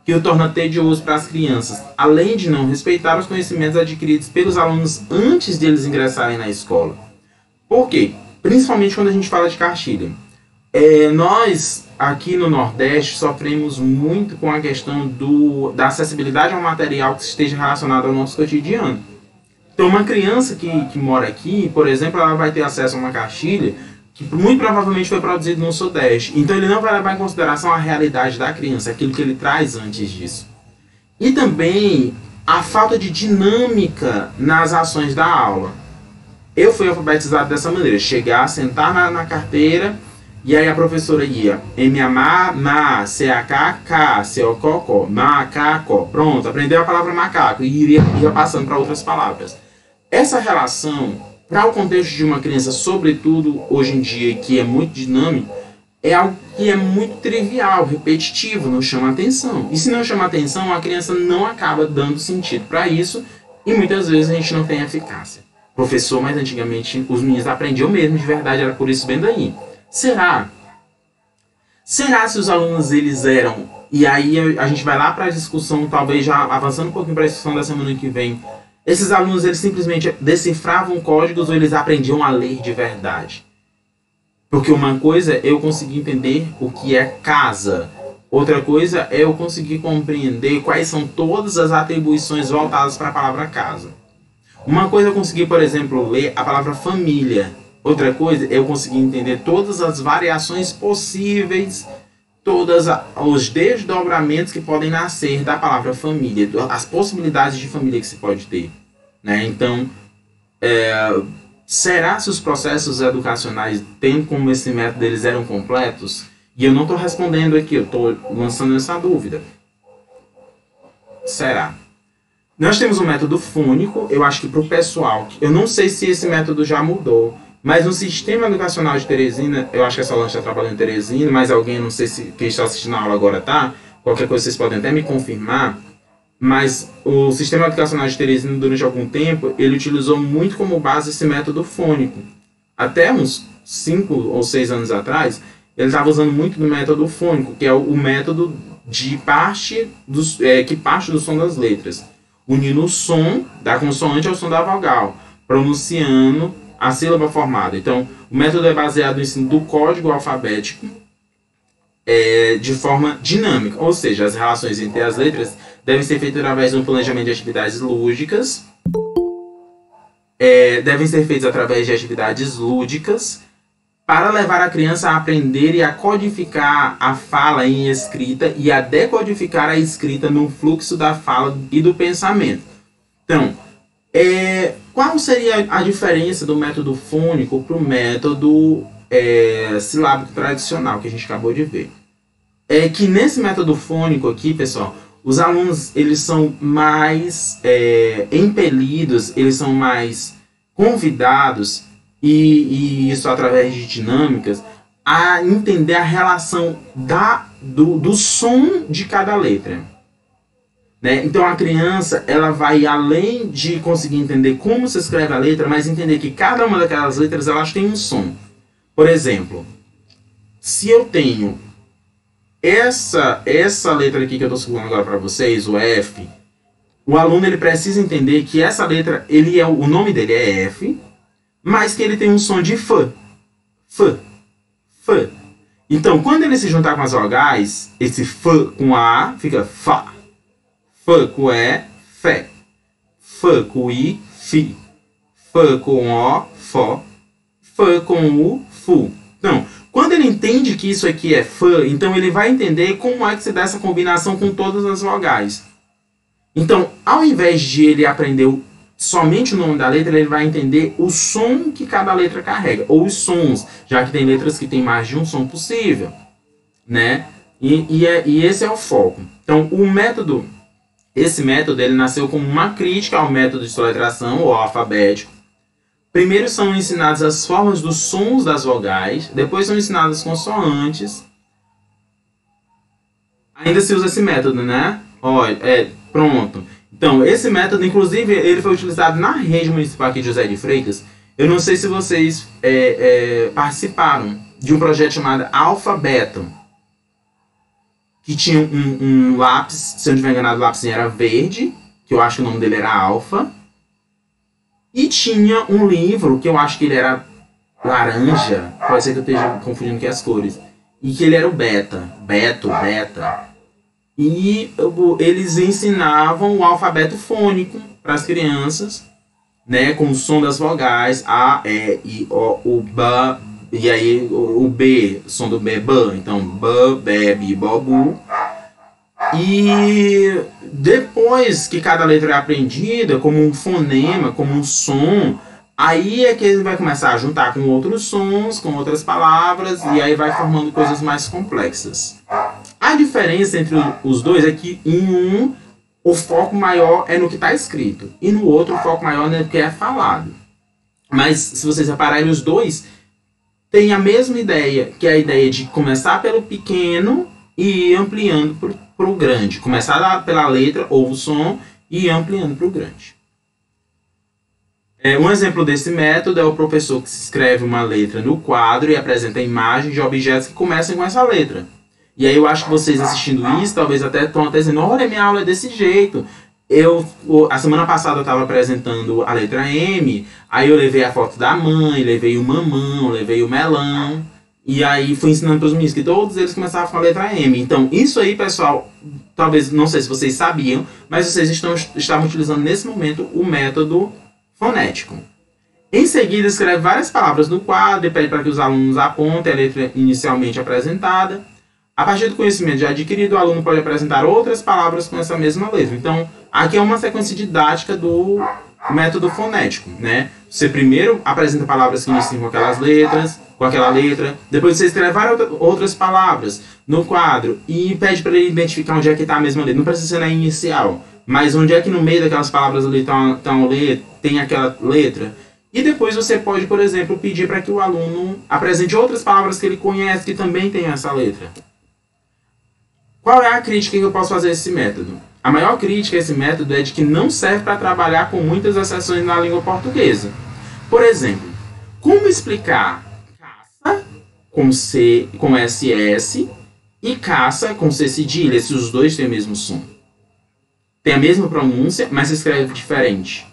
que o torna tedioso para as crianças, além de não respeitar os conhecimentos adquiridos pelos alunos antes de eles ingressarem na escola. Por quê? Principalmente quando a gente fala de cartilha. Nós, aqui no Nordeste, sofremos muito com a questão da acessibilidade ao material que esteja relacionado ao nosso cotidiano. Então, uma criança que mora aqui, por exemplo, ela vai ter acesso a uma cartilha que muito provavelmente foi produzido no Sudeste. Então, ele não vai levar em consideração a realidade da criança, aquilo que ele traz antes disso. E também a falta de dinâmica nas ações da aula. Eu fui alfabetizado dessa maneira, chegar, sentar na carteira, e aí a professora ia M-A-M-A, ma, C-A-K-K, C-O-C-O, macaco, pronto, aprendeu a palavra macaco e ia passando para outras palavras. Essa relação, para o contexto de uma criança, sobretudo hoje em dia, que é muito dinâmico, é algo que é muito trivial, repetitivo, não chama atenção. E se não chama atenção, a criança não acaba dando sentido para isso e muitas vezes a gente não tem eficácia. Professor, mas antigamente os meninos aprendiam mesmo, de verdade, era por isso bem daí. Será? Será se os alunos eles eram... E aí a gente vai lá para a discussão, talvez já avançando um pouquinho para a discussão da semana que vem. Esses alunos eles simplesmente decifravam códigos ou eles aprendiam a ler de verdade? Porque uma coisa é eu conseguir entender o que é casa. Outra coisa é eu conseguir compreender quais são todas as atribuições voltadas para a palavra casa. Uma coisa é eu conseguir, por exemplo, ler a palavra família. Outra coisa é eu conseguir entender todas as variações possíveis, todos os desdobramentos que podem nascer da palavra família, as possibilidades de família que se pode ter. Né? Então, será se os processos educacionais, tendo como esse método, eles eram completos? E eu não estou respondendo aqui, eu estou lançando essa dúvida. Será? Nós temos um método fônico, eu acho que para o pessoal, eu não sei se esse método já mudou, mas no sistema educacional de Teresina, eu acho que essa Solange está trabalhando em Teresina, mas alguém, não sei se quem está assistindo a aula agora tá, qualquer coisa vocês podem até me confirmar, mas o sistema educacional de Teresina, durante algum tempo, ele utilizou muito como base esse método fônico. Até uns 5 ou 6 anos atrás, ele estava usando muito do método fônico, que é o método que parte do som das letras, unindo o som da consoante ao som da vogal, pronunciando a sílaba formada. Então, o método é baseado no ensino do código alfabético de forma dinâmica, ou seja, as relações entre as letras devem ser feitas através de um planejamento de atividades lúdicas, para levar a criança a aprender e a codificar a fala em escrita e a decodificar a escrita no fluxo da fala e do pensamento. Então, qual seria a diferença do método fônico para o método silábico tradicional que a gente acabou de ver? É que nesse método fônico aqui, pessoal, os alunos eles são mais impelidos, eles são mais convidados, e isso através de dinâmicas, a entender a relação do som de cada letra. Né? Então a criança ela vai além de conseguir entender como se escreve a letra, mas entender que cada uma daquelas letras elas tem um som. Por exemplo, se eu tenho essa letra aqui que eu estou segurando agora para vocês, o F, o aluno ele precisa entender que essa letra, o nome dele é F, mas que ele tem um som de F. F. F. Então, quando ele se juntar com as vogais, esse F com A fica Fá. F com E, Fé. F com I, Fi. F com O, Fó. F com U, Fu. Então, quando ele entende que isso aqui é F, então ele vai entender como é que se dá essa combinação com todas as vogais. Então, ao invés de ele aprender somente o nome da letra, ele vai entender o som que cada letra carrega, ou os sons, já que tem letras que tem mais de um som possível, né? E esse é o foco. Então, esse método ele nasceu como uma crítica ao método de soletração, ou alfabético. Primeiro são ensinadas as formas dos sons das vogais, depois são ensinadas as consoantes. Ainda se usa esse método, né? Olha, pronto. Então, esse método, inclusive, ele foi utilizado na rede municipal aqui de José de Freitas. Eu não sei se vocês participaram de um projeto chamado Alfabeto, que tinha um lápis, se eu não estiver enganado, o lápis era verde, que eu acho que o nome dele era Alfa, e tinha um livro, que eu acho que ele era laranja, pode ser que eu esteja confundindo aqui as cores, e que ele era o Beta. E eles ensinavam o alfabeto fônico para as crianças, né, com o som das vogais, A, E, I, O, U, B, e aí o B, o som do B, B, então B, B, B, Bo, Bu. E depois que cada letra é aprendida como um fonema, como um som, aí é que ele vai começar a juntar com outros sons, com outras palavras, e aí vai formando coisas mais complexas. A diferença entre os dois é que em um o foco maior é no que está escrito, e no outro o foco maior é no que é falado. Mas se vocês repararem, os dois têm a mesma ideia, que é a ideia de começar pelo pequeno e ir ampliando para o grande. Começar pela letra ou o som e ir ampliando para o grande. Um exemplo desse método é o professor que escreve uma letra no quadro e apresenta imagens de objetos que começam com essa letra. E aí eu acho que vocês assistindo isso, talvez até estão dizendo, olha, minha aula é desse jeito. A semana passada eu estava apresentando a letra M, aí eu levei a foto da mãe, levei o mamão, levei o melão, e aí fui ensinando para os meninos que todos eles começavam com a letra M. Então, isso aí, pessoal, talvez, não sei se vocês sabiam, mas vocês estavam utilizando nesse momento o método fonético. Em seguida, escreve várias palavras no quadro e pede para que os alunos apontem a letra inicialmente apresentada. A partir do conhecimento já adquirido, o aluno pode apresentar outras palavras com essa mesma letra. Então, aqui é uma sequência didática do método fonético, né? Você primeiro apresenta palavras que iniciam com aquela letra, depois você escreve várias outras palavras no quadro e pede para ele identificar onde é que está a mesma letra. Não precisa ser na inicial, mas onde é que no meio daquelas palavras ali tem aquela letra. E depois você pode, por exemplo, pedir para que o aluno apresente outras palavras que ele conhece que também tem essa letra. Qual é a crítica que eu posso fazer a esse método? A maior crítica a esse método é de que não serve para trabalhar com muitas exceções na língua portuguesa. Por exemplo, como explicar caça com SS e caça com C cedilha, se os dois têm o mesmo som? Tem a mesma pronúncia, mas se escreve diferente.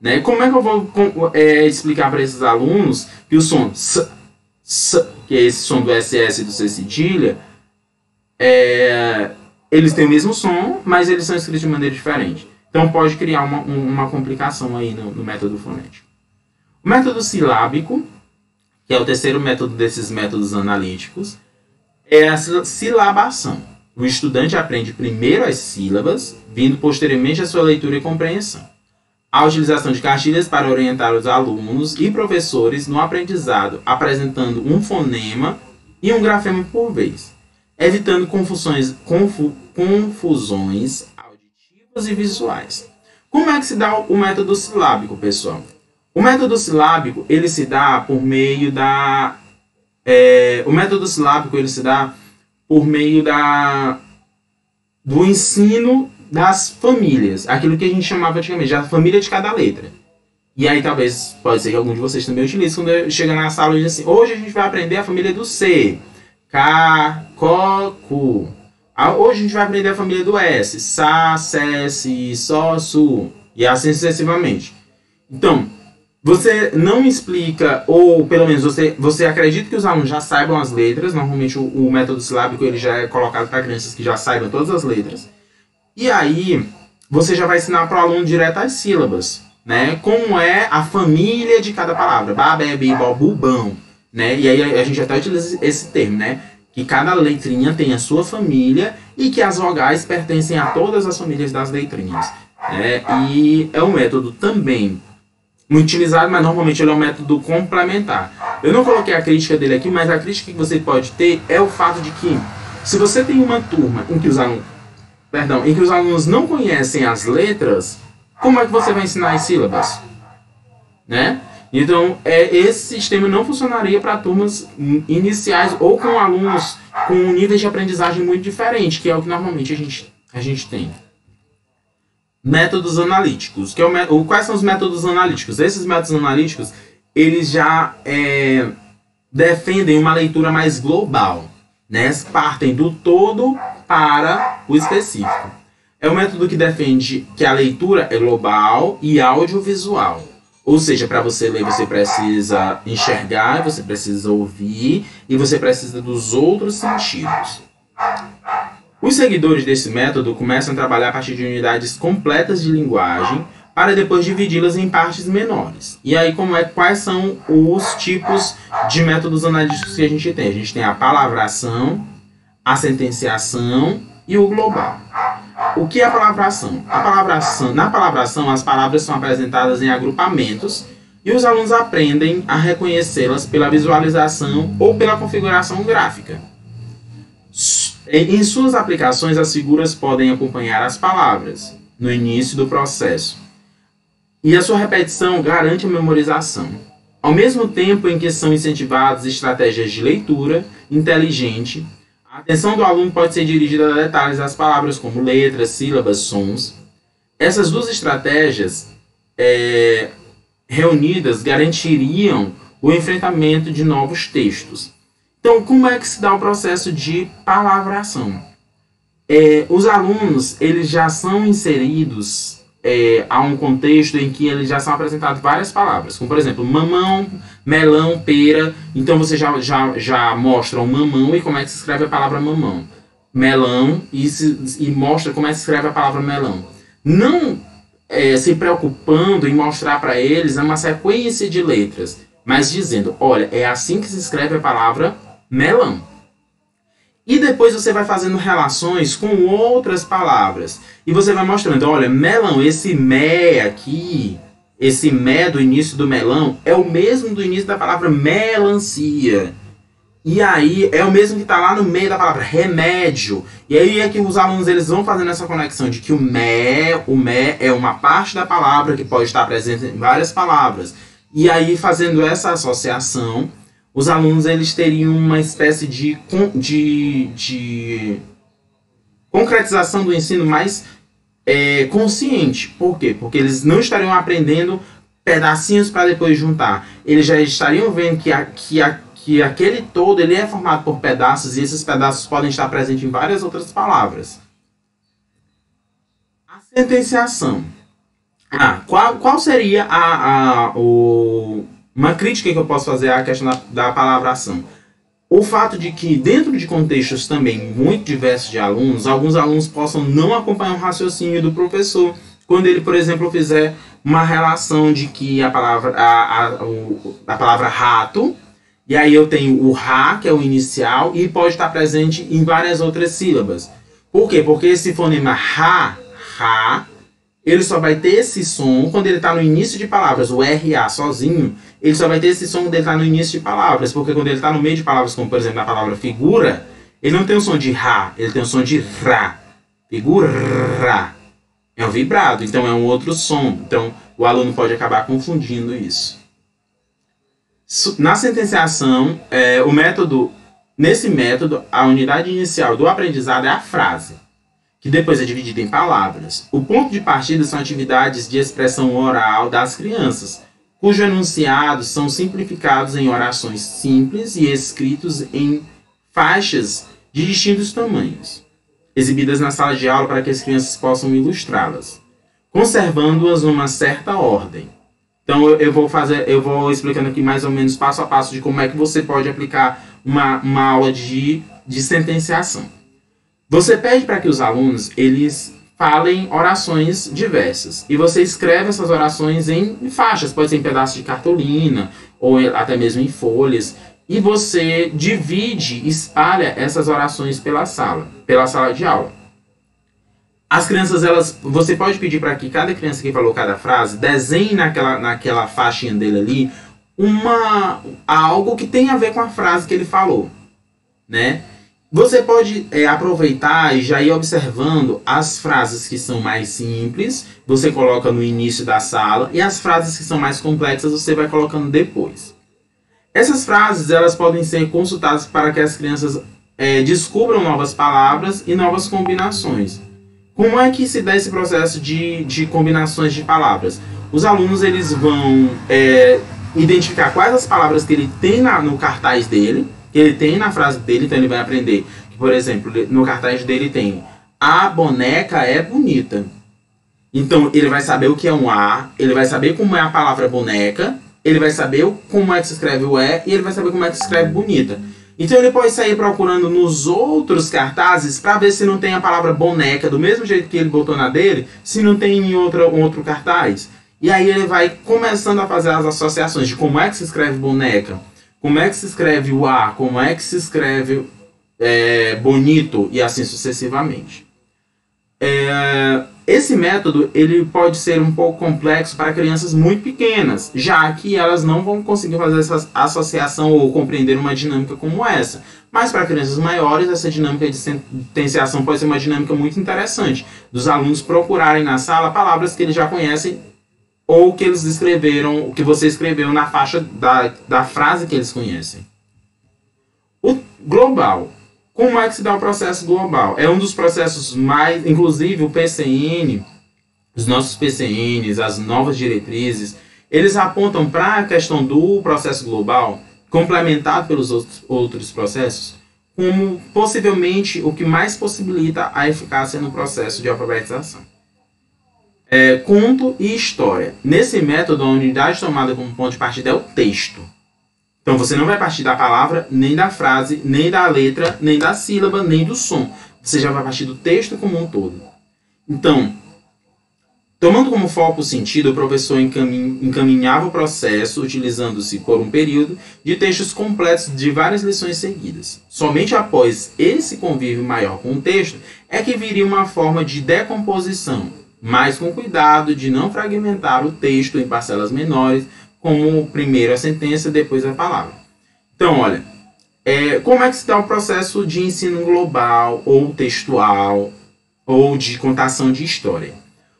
Né? Como é que eu vou explicar para esses alunos que o som S, que é esse som do SS e do C cedilha, eles têm o mesmo som, mas eles são escritos de maneira diferente. Então pode criar uma complicação aí no método fonético. O método silábico, que é o terceiro método desses métodos analíticos, é a silabação. O estudante aprende primeiro as sílabas, vindo posteriormente a sua leitura e compreensão. A utilização de cartilhas para orientar os alunos e professores no aprendizado, apresentando um fonema e um grafema por vez, evitando confusões auditivas e visuais. Como é que se dá o método silábico, pessoal? O método silábico, ele se dá por meio do ensino das famílias, aquilo que a gente chamava antigamente, a família de cada letra. E aí talvez, pode ser que algum de vocês também utilize, quando chega na sala e diz assim, hoje a gente vai aprender a família do C, K, Ko, Ku. Hoje a gente vai aprender a família do S, Sa, Se, Si, So, Su, e assim sucessivamente. Então, você não explica, ou pelo menos você acredita que os alunos já saibam as letras. Normalmente o método silábico ele já é colocado para crianças que já saibam todas as letras. E aí você já vai ensinar para o aluno direto as sílabas, né? Como é a família de cada palavra. Ba, be, bi, bo, bu, bão, né? E aí a gente até utiliza esse termo, né? Que cada letrinha tem a sua família e que as vogais pertencem a todas as famílias das letrinhas. Né? E é um método também muito utilizado, mas normalmente ele é um método complementar. Eu não coloquei a crítica dele aqui, mas a crítica que você pode ter é o fato de que se você tem uma turma em que os alunos não conhecem as letras, como é que você vai ensinar as sílabas? Né? Então, esse sistema não funcionaria para turmas iniciais ou com alunos com níveis de aprendizagem muito diferentes, que é o que normalmente a gente tem. Métodos analíticos. Quais são os métodos analíticos? Esses métodos analíticos, eles já defendem uma leitura mais global, né? Partem do todo para o específico. É um método que defende que a leitura é global e audiovisual. Ou seja, para você ler, você precisa enxergar, você precisa ouvir e você precisa dos outros sentidos. Os seguidores desse método começam a trabalhar a partir de unidades completas de linguagem para depois dividi-las em partes menores. E aí, quais são os tipos de métodos analíticos que a gente tem? A gente tem a palavração, a sentenciação e o global. O que é a palavração? Na palavração, as palavras são apresentadas em agrupamentos e os alunos aprendem a reconhecê-las pela visualização ou pela configuração gráfica. Em suas aplicações, as figuras podem acompanhar as palavras no início do processo. E a sua repetição garante a memorização. Ao mesmo tempo em que são incentivadas estratégias de leitura inteligente, a atenção do aluno pode ser dirigida a detalhes das palavras, como letras, sílabas, sons. Essas duas estratégias reunidas garantiriam o enfrentamento de novos textos. Então, como é que se dá o processo de palavração? Os alunos eles já são inseridos a um contexto em que eles já são apresentados várias palavras, como por exemplo, mamão, melão, pera. Então você já mostra o mamão e como é que se escreve a palavra mamão. Melão e mostra como é que se escreve a palavra melão. Não se preocupando em mostrar para eles uma sequência de letras, mas dizendo, olha, é assim que se escreve a palavra melão. E depois você vai fazendo relações com outras palavras. E você vai mostrando, olha, melão, esse mé aqui, esse mé do início do melão, é o mesmo do início da palavra melancia. E aí, é o mesmo que está lá no meio da palavra remédio. E aí é que os alunos eles vão fazendo essa conexão de que o mé é uma parte da palavra que pode estar presente em várias palavras. E aí, fazendo essa associação, os alunos eles teriam uma espécie de concretização do ensino mais consciente. Por quê? Porque eles não estariam aprendendo pedacinhos para depois juntar. Eles já estariam vendo que aquele todo ele é formado por pedaços e esses pedaços podem estar presentes em várias outras palavras. A sentenciação. Qual seria uma crítica que eu posso fazer à questão da palavração? O fato de que, dentro de contextos também muito diversos de alunos, alguns alunos possam não acompanhar o raciocínio do professor, quando ele, por exemplo, fizer uma relação de que a palavra rato, e aí eu tenho o ra, que é o inicial, e pode estar presente em várias outras sílabas. Por quê? Porque esse fonema ra, ele só vai ter esse som quando ele está no início de palavras. O RA sozinho, ele só vai ter esse som quando ele está no início de palavras. Porque quando ele está no meio de palavras, como por exemplo na palavra figura, ele não tem o som de ra, ele tem o som de ra. Figura. É um vibrado, então é um outro som. Então o aluno pode acabar confundindo isso. Na sentenciação, nesse método, a unidade inicial do aprendizado é a frase, que depois é dividida em palavras. O ponto de partida são atividades de expressão oral das crianças, cujos enunciados são simplificados em orações simples e escritos em faixas de distintos tamanhos, exibidas na sala de aula para que as crianças possam ilustrá-las, conservando-as numa certa ordem. Então eu vou explicando aqui mais ou menos passo a passo de como é que você pode aplicar uma aula de sentenciação. Você pede para que os alunos eles falem orações diversas. E você escreve essas orações em faixas. Pode ser em pedaços de cartolina ou até mesmo em folhas. E você divide, espalha essas orações pela sala de aula. As crianças, você pode pedir para que cada criança que falou cada frase desenhe naquela faixinha dele ali algo que tenha a ver com a frase que ele falou, né? Você pode aproveitar e já ir observando as frases que são mais simples, você coloca no início da sala, e as frases que são mais complexas você vai colocando depois. Essas frases elas podem ser consultadas para que as crianças descubram novas palavras e novas combinações. Como é que se dá esse processo de combinações de palavras? Os alunos eles vão identificar quais as palavras que ele tem no cartaz dele, que ele tem na frase dele, então ele vai aprender que, por exemplo, no cartaz dele tem a boneca é bonita. Então ele vai saber o que é um A, ele vai saber como é a palavra boneca, ele vai saber como é que se escreve o E e ele vai saber como é que se escreve bonita. Então ele pode sair procurando nos outros cartazes para ver se não tem a palavra boneca do mesmo jeito que ele botou na dele, se não tem em outro cartaz. E aí ele vai começando a fazer as associações de como é que se escreve boneca, como é que se escreve o A, como é que se escreve bonito e assim sucessivamente. Esse método ele pode ser um pouco complexo para crianças muito pequenas, já que elas não vão conseguir fazer essa associação ou compreender uma dinâmica como essa. Mas para crianças maiores, essa dinâmica de sentenciação pode ser uma dinâmica muito interessante, dos alunos procurarem na sala palavras que eles já conhecem ou que eles escreveram, que você escreveu na faixa da frase que eles conhecem. O global. Como é que se dá o processo global? É um dos processos mais, inclusive o PCN, os nossos PCNs, as novas diretrizes, eles apontam para a questão do processo global, complementado pelos outros processos, como possivelmente o que mais possibilita a eficácia no processo de alfabetização. Conto e história. Nesse método, a unidade tomada como ponto de partida é o texto. Então você não vai partir da palavra, nem da frase, nem da letra, nem da sílaba, nem do som. Você já vai partir do texto como um todo. Então, tomando como foco o sentido, o professor encaminhava o processo, utilizando-se por um período de textos completos de várias lições seguidas. Somente após esse convívio maior com o texto é que viria uma forma de decomposição, mas com cuidado de não fragmentar o texto em parcelas menores, como primeiro a sentença, depois a palavra. Então, olha, como é que se dá o processo de ensino global, ou textual, ou de contação de história?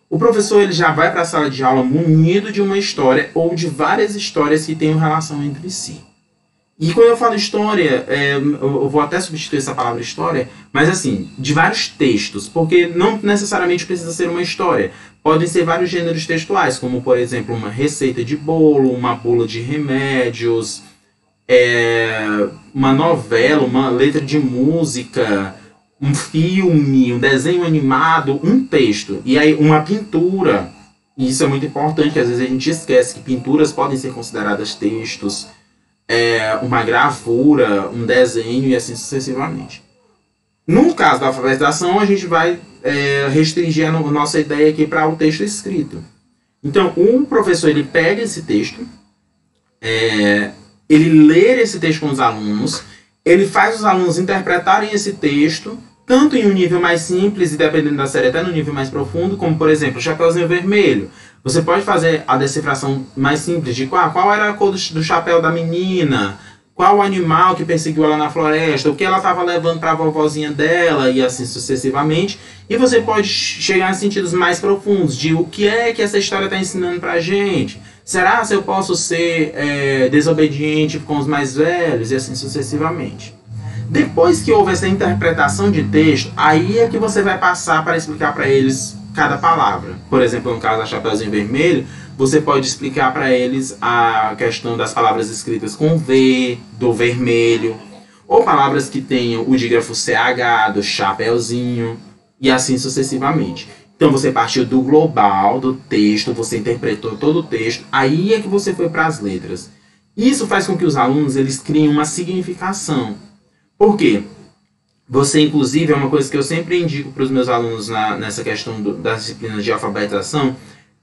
O professor ele já vai para a sala de aula munido de uma história, ou de várias histórias que tenham relação entre si. E quando eu falo história, eu vou até substituir essa palavra história, mas assim, de vários textos, porque não necessariamente precisa ser uma história. Podem ser vários gêneros textuais, como por exemplo uma receita de bolo, uma bula de remédios, uma novela, uma letra de música, um filme, um desenho animado, um texto. E aí uma pintura, e isso é muito importante, que às vezes a gente esquece que pinturas podem ser consideradas textos, uma gravura, um desenho e assim sucessivamente. No caso da alfabetização, a gente vai restringir a nossa ideia aqui para o texto escrito. Então, o professor ele pega esse texto, ele lê esse texto com os alunos, ele faz os alunos interpretarem esse texto, tanto em um nível mais simples e dependendo da série até no nível mais profundo, como por exemplo, Chapeuzinho Vermelho. Você pode fazer a decifração mais simples de qual era a cor do chapéu da menina, qual o animal que perseguiu ela na floresta, o que ela estava levando para a vovozinha dela e assim sucessivamente. E você pode chegar em sentidos mais profundos de o que é que essa história está ensinando para a gente. Será se eu posso ser desobediente com os mais velhos e assim sucessivamente. Depois que houve essa interpretação de texto, aí é que você vai passar para explicar para eles cada palavra. Por exemplo, no caso da Chapeuzinho Vermelho, você pode explicar para eles a questão das palavras escritas com V, do vermelho, ou palavras que tenham o dígrafo CH, do chapeuzinho, e assim sucessivamente. Então você partiu do global, do texto, você interpretou todo o texto, aí é que você foi para as letras. Isso faz com que os alunos eles criem uma significação. Por quê? Você, inclusive, é uma coisa que eu sempre indico para os meus alunos nessa questão das disciplinas de alfabetização,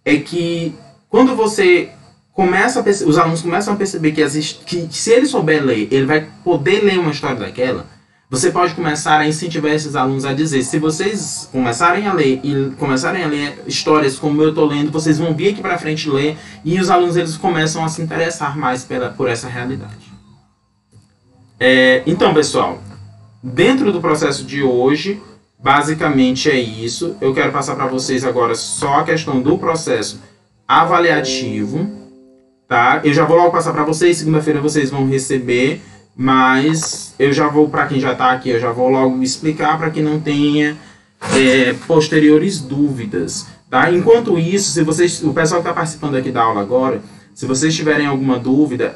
é que quando você começa os alunos começam a perceber que se ele souber ler, ele vai poder ler uma história daquela, você pode começar a incentivar esses alunos a dizer, se vocês começarem a ler e começarem a ler histórias como eu estou lendo, vocês vão vir aqui para frente ler, e os alunos eles começam a se interessar mais por essa realidade. Então, pessoal, dentro do processo de hoje, basicamente é isso. Eu quero passar para vocês agora só a questão do processo avaliativo, tá? Eu já vou logo passar para vocês, segunda-feira vocês vão receber, mas eu já vou, para quem já está aqui, eu já vou logo explicar para que não tenha posteriores dúvidas, tá? Enquanto isso, o pessoal que está participando aqui da aula agora, Se vocês tiverem alguma dúvida,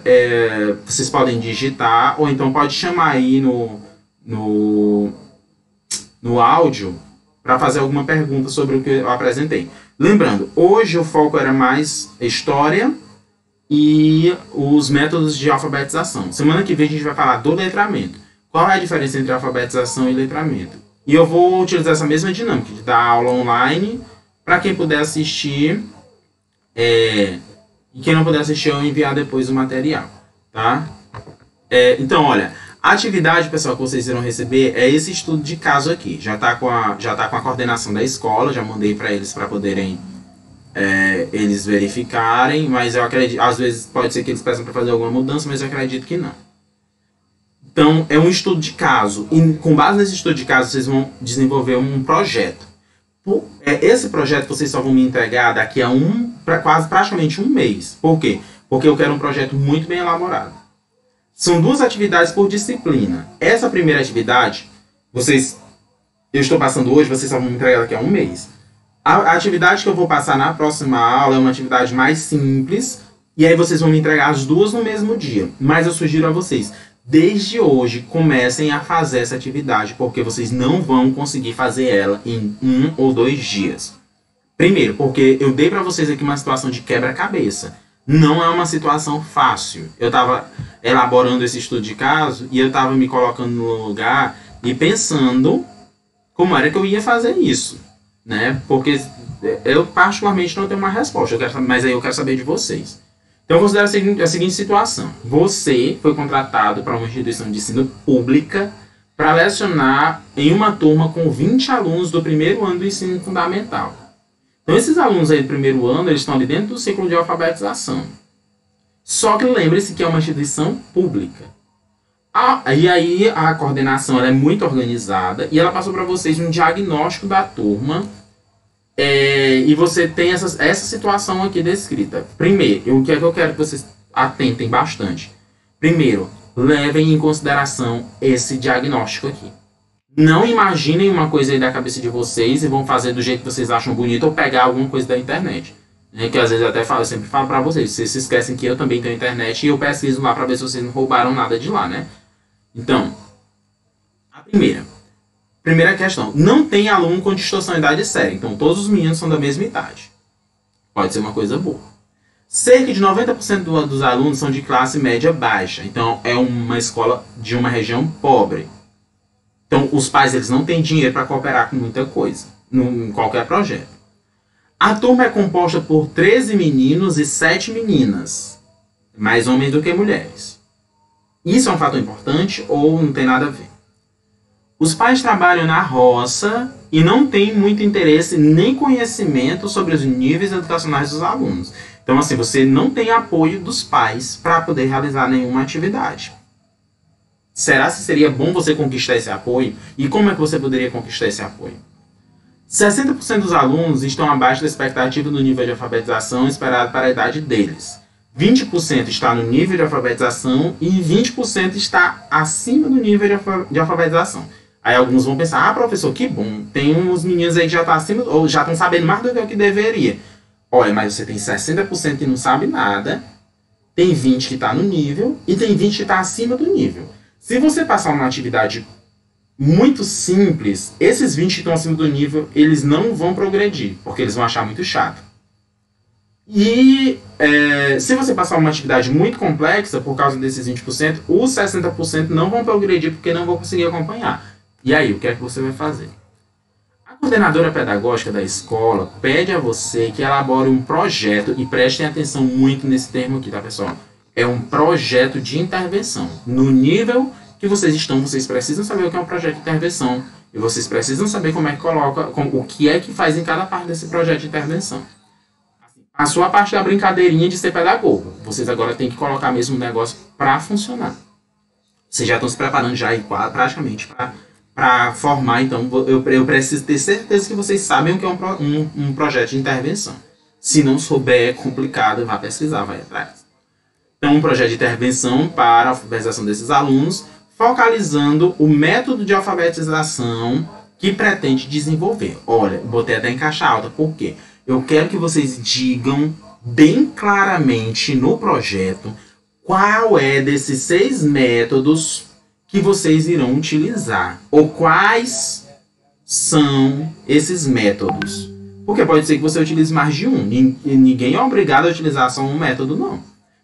vocês podem digitar, ou então pode chamar aí no áudio para fazer alguma pergunta sobre o que eu apresentei. Lembrando, hoje o foco era mais história e os métodos de alfabetização. Semana que vem a gente vai falar do letramento. Qual é a diferença entre alfabetização e letramento? E eu vou utilizar essa mesma dinâmica de dar aula online para quem puder assistir. E quem não puder assistir, eu enviar depois o material. Tá? Então, olha, a atividade, pessoal, que vocês irão receber é esse estudo de caso aqui. Já tá com a coordenação da escola, já mandei para eles para poderem eles verificarem, mas eu acredito, às vezes pode ser que eles peçam para fazer alguma mudança, mas eu acredito que não. Então, é um estudo de caso, e com base nesse estudo de caso, vocês vão desenvolver um projeto. Esse projeto vocês só vão me entregar daqui a praticamente um mês. Por quê? Porque eu quero um projeto muito bem elaborado. São 2 atividades por disciplina. Essa primeira atividade, eu estou passando hoje, vocês só vão me entregar daqui a um mês. A atividade que eu vou passar na próxima aula é uma atividade mais simples, e aí vocês vão me entregar as 2 no mesmo dia. Mas eu sugiro a vocês, desde hoje, comecem a fazer essa atividade, porque vocês não vão conseguir fazer ela em 1 ou 2 dias. Primeiro, porque eu dei para vocês aqui uma situação de quebra-cabeça. Não é uma situação fácil. Eu estava elaborando esse estudo de caso e eu estava me colocando no lugar e pensando como era que eu ia fazer isso, né? Porque eu particularmente não tenho uma resposta, mas aí eu quero saber de vocês. Então, considera a seguinte situação. Você foi contratado para uma instituição de ensino pública para lecionar em uma turma com 20 alunos do primeiro ano do ensino fundamental. Então, esses alunos aí do primeiro ano, eles estão ali dentro do ciclo de alfabetização. Só que lembre-se que é uma instituição pública. E aí, a coordenação ela é muito organizada e ela passou para vocês um diagnóstico da turma. E você tem essa situação aqui descrita. Primeiro, o que é que eu quero que vocês atentem bastante? Primeiro, levem em consideração esse diagnóstico aqui. Não imaginem uma coisa aí da cabeça de vocês e vão fazer do jeito que vocês acham bonito ou pegar alguma coisa da internet. Que às vezes eu sempre falo pra vocês. Vocês se esquecem que eu também tenho internet e eu pesquiso lá pra ver se vocês não roubaram nada de lá, né? Então, a primeira questão. Não tem aluno com distorção de idade séria. Então, todos os meninos são da mesma idade. Pode ser uma coisa boa. Cerca de 90% dos alunos são de classe média baixa. Então, é uma escola de uma região pobre. Então, os pais eles não têm dinheiro para cooperar com muita coisa, em qualquer projeto. A turma é composta por 13 meninos e 7 meninas. Mais homens do que mulheres. Isso é um fator importante ou não tem nada a ver? Os pais trabalham na roça e não têm muito interesse nem conhecimento sobre os níveis educacionais dos alunos. Então, assim, você não tem apoio dos pais para poder realizar nenhuma atividade. Será que seria bom você conquistar esse apoio? E como é que você poderia conquistar esse apoio? 60% dos alunos estão abaixo da expectativa do nível de alfabetização esperado para a idade deles. 20% está no nível de alfabetização e 20% está acima do nível de alfabetização. Aí alguns vão pensar, professor, que bom, tem uns meninos aí que já estão acima, ou já estão sabendo mais do que o que deveria. Olha, mas você tem 60% que não sabe nada, tem 20% que está no nível e tem 20% que está acima do nível. Se você passar uma atividade muito simples, esses 20 que estão acima do nível, eles não vão progredir, porque eles vão achar muito chato. E se você passar uma atividade muito complexa, por causa desses 20%, os 60% não vão progredir porque não vão conseguir acompanhar. E aí, o que é que você vai fazer? A coordenadora pedagógica da escola pede a você que elabore um projeto, e prestem atenção muito nesse termo aqui, tá, pessoal? É um projeto de intervenção. No nível que vocês estão, vocês precisam saber o que é um projeto de intervenção. E vocês precisam saber como é que coloca, o que é que faz em cada parte desse projeto de intervenção. A sua parte da brincadeirinha de ser pedagogo. Vocês agora têm que colocar mesmo o negócio para funcionar. Vocês já estão se preparando já aí praticamente para formar. Então, eu preciso ter certeza que vocês sabem o que é um projeto de intervenção. Se não souber, é complicado, vá pesquisar, vai atrás. Então, um projeto de intervenção para a alfabetização desses alunos, focalizando o método de alfabetização que pretende desenvolver. Olha, botei até em caixa alta, por quê? Eu quero que vocês digam bem claramente no projeto qual é desses 6 métodos que vocês irão utilizar, ou quais são esses métodos. Porque pode ser que você utilize mais de um, e ninguém é obrigado a utilizar só um método, não.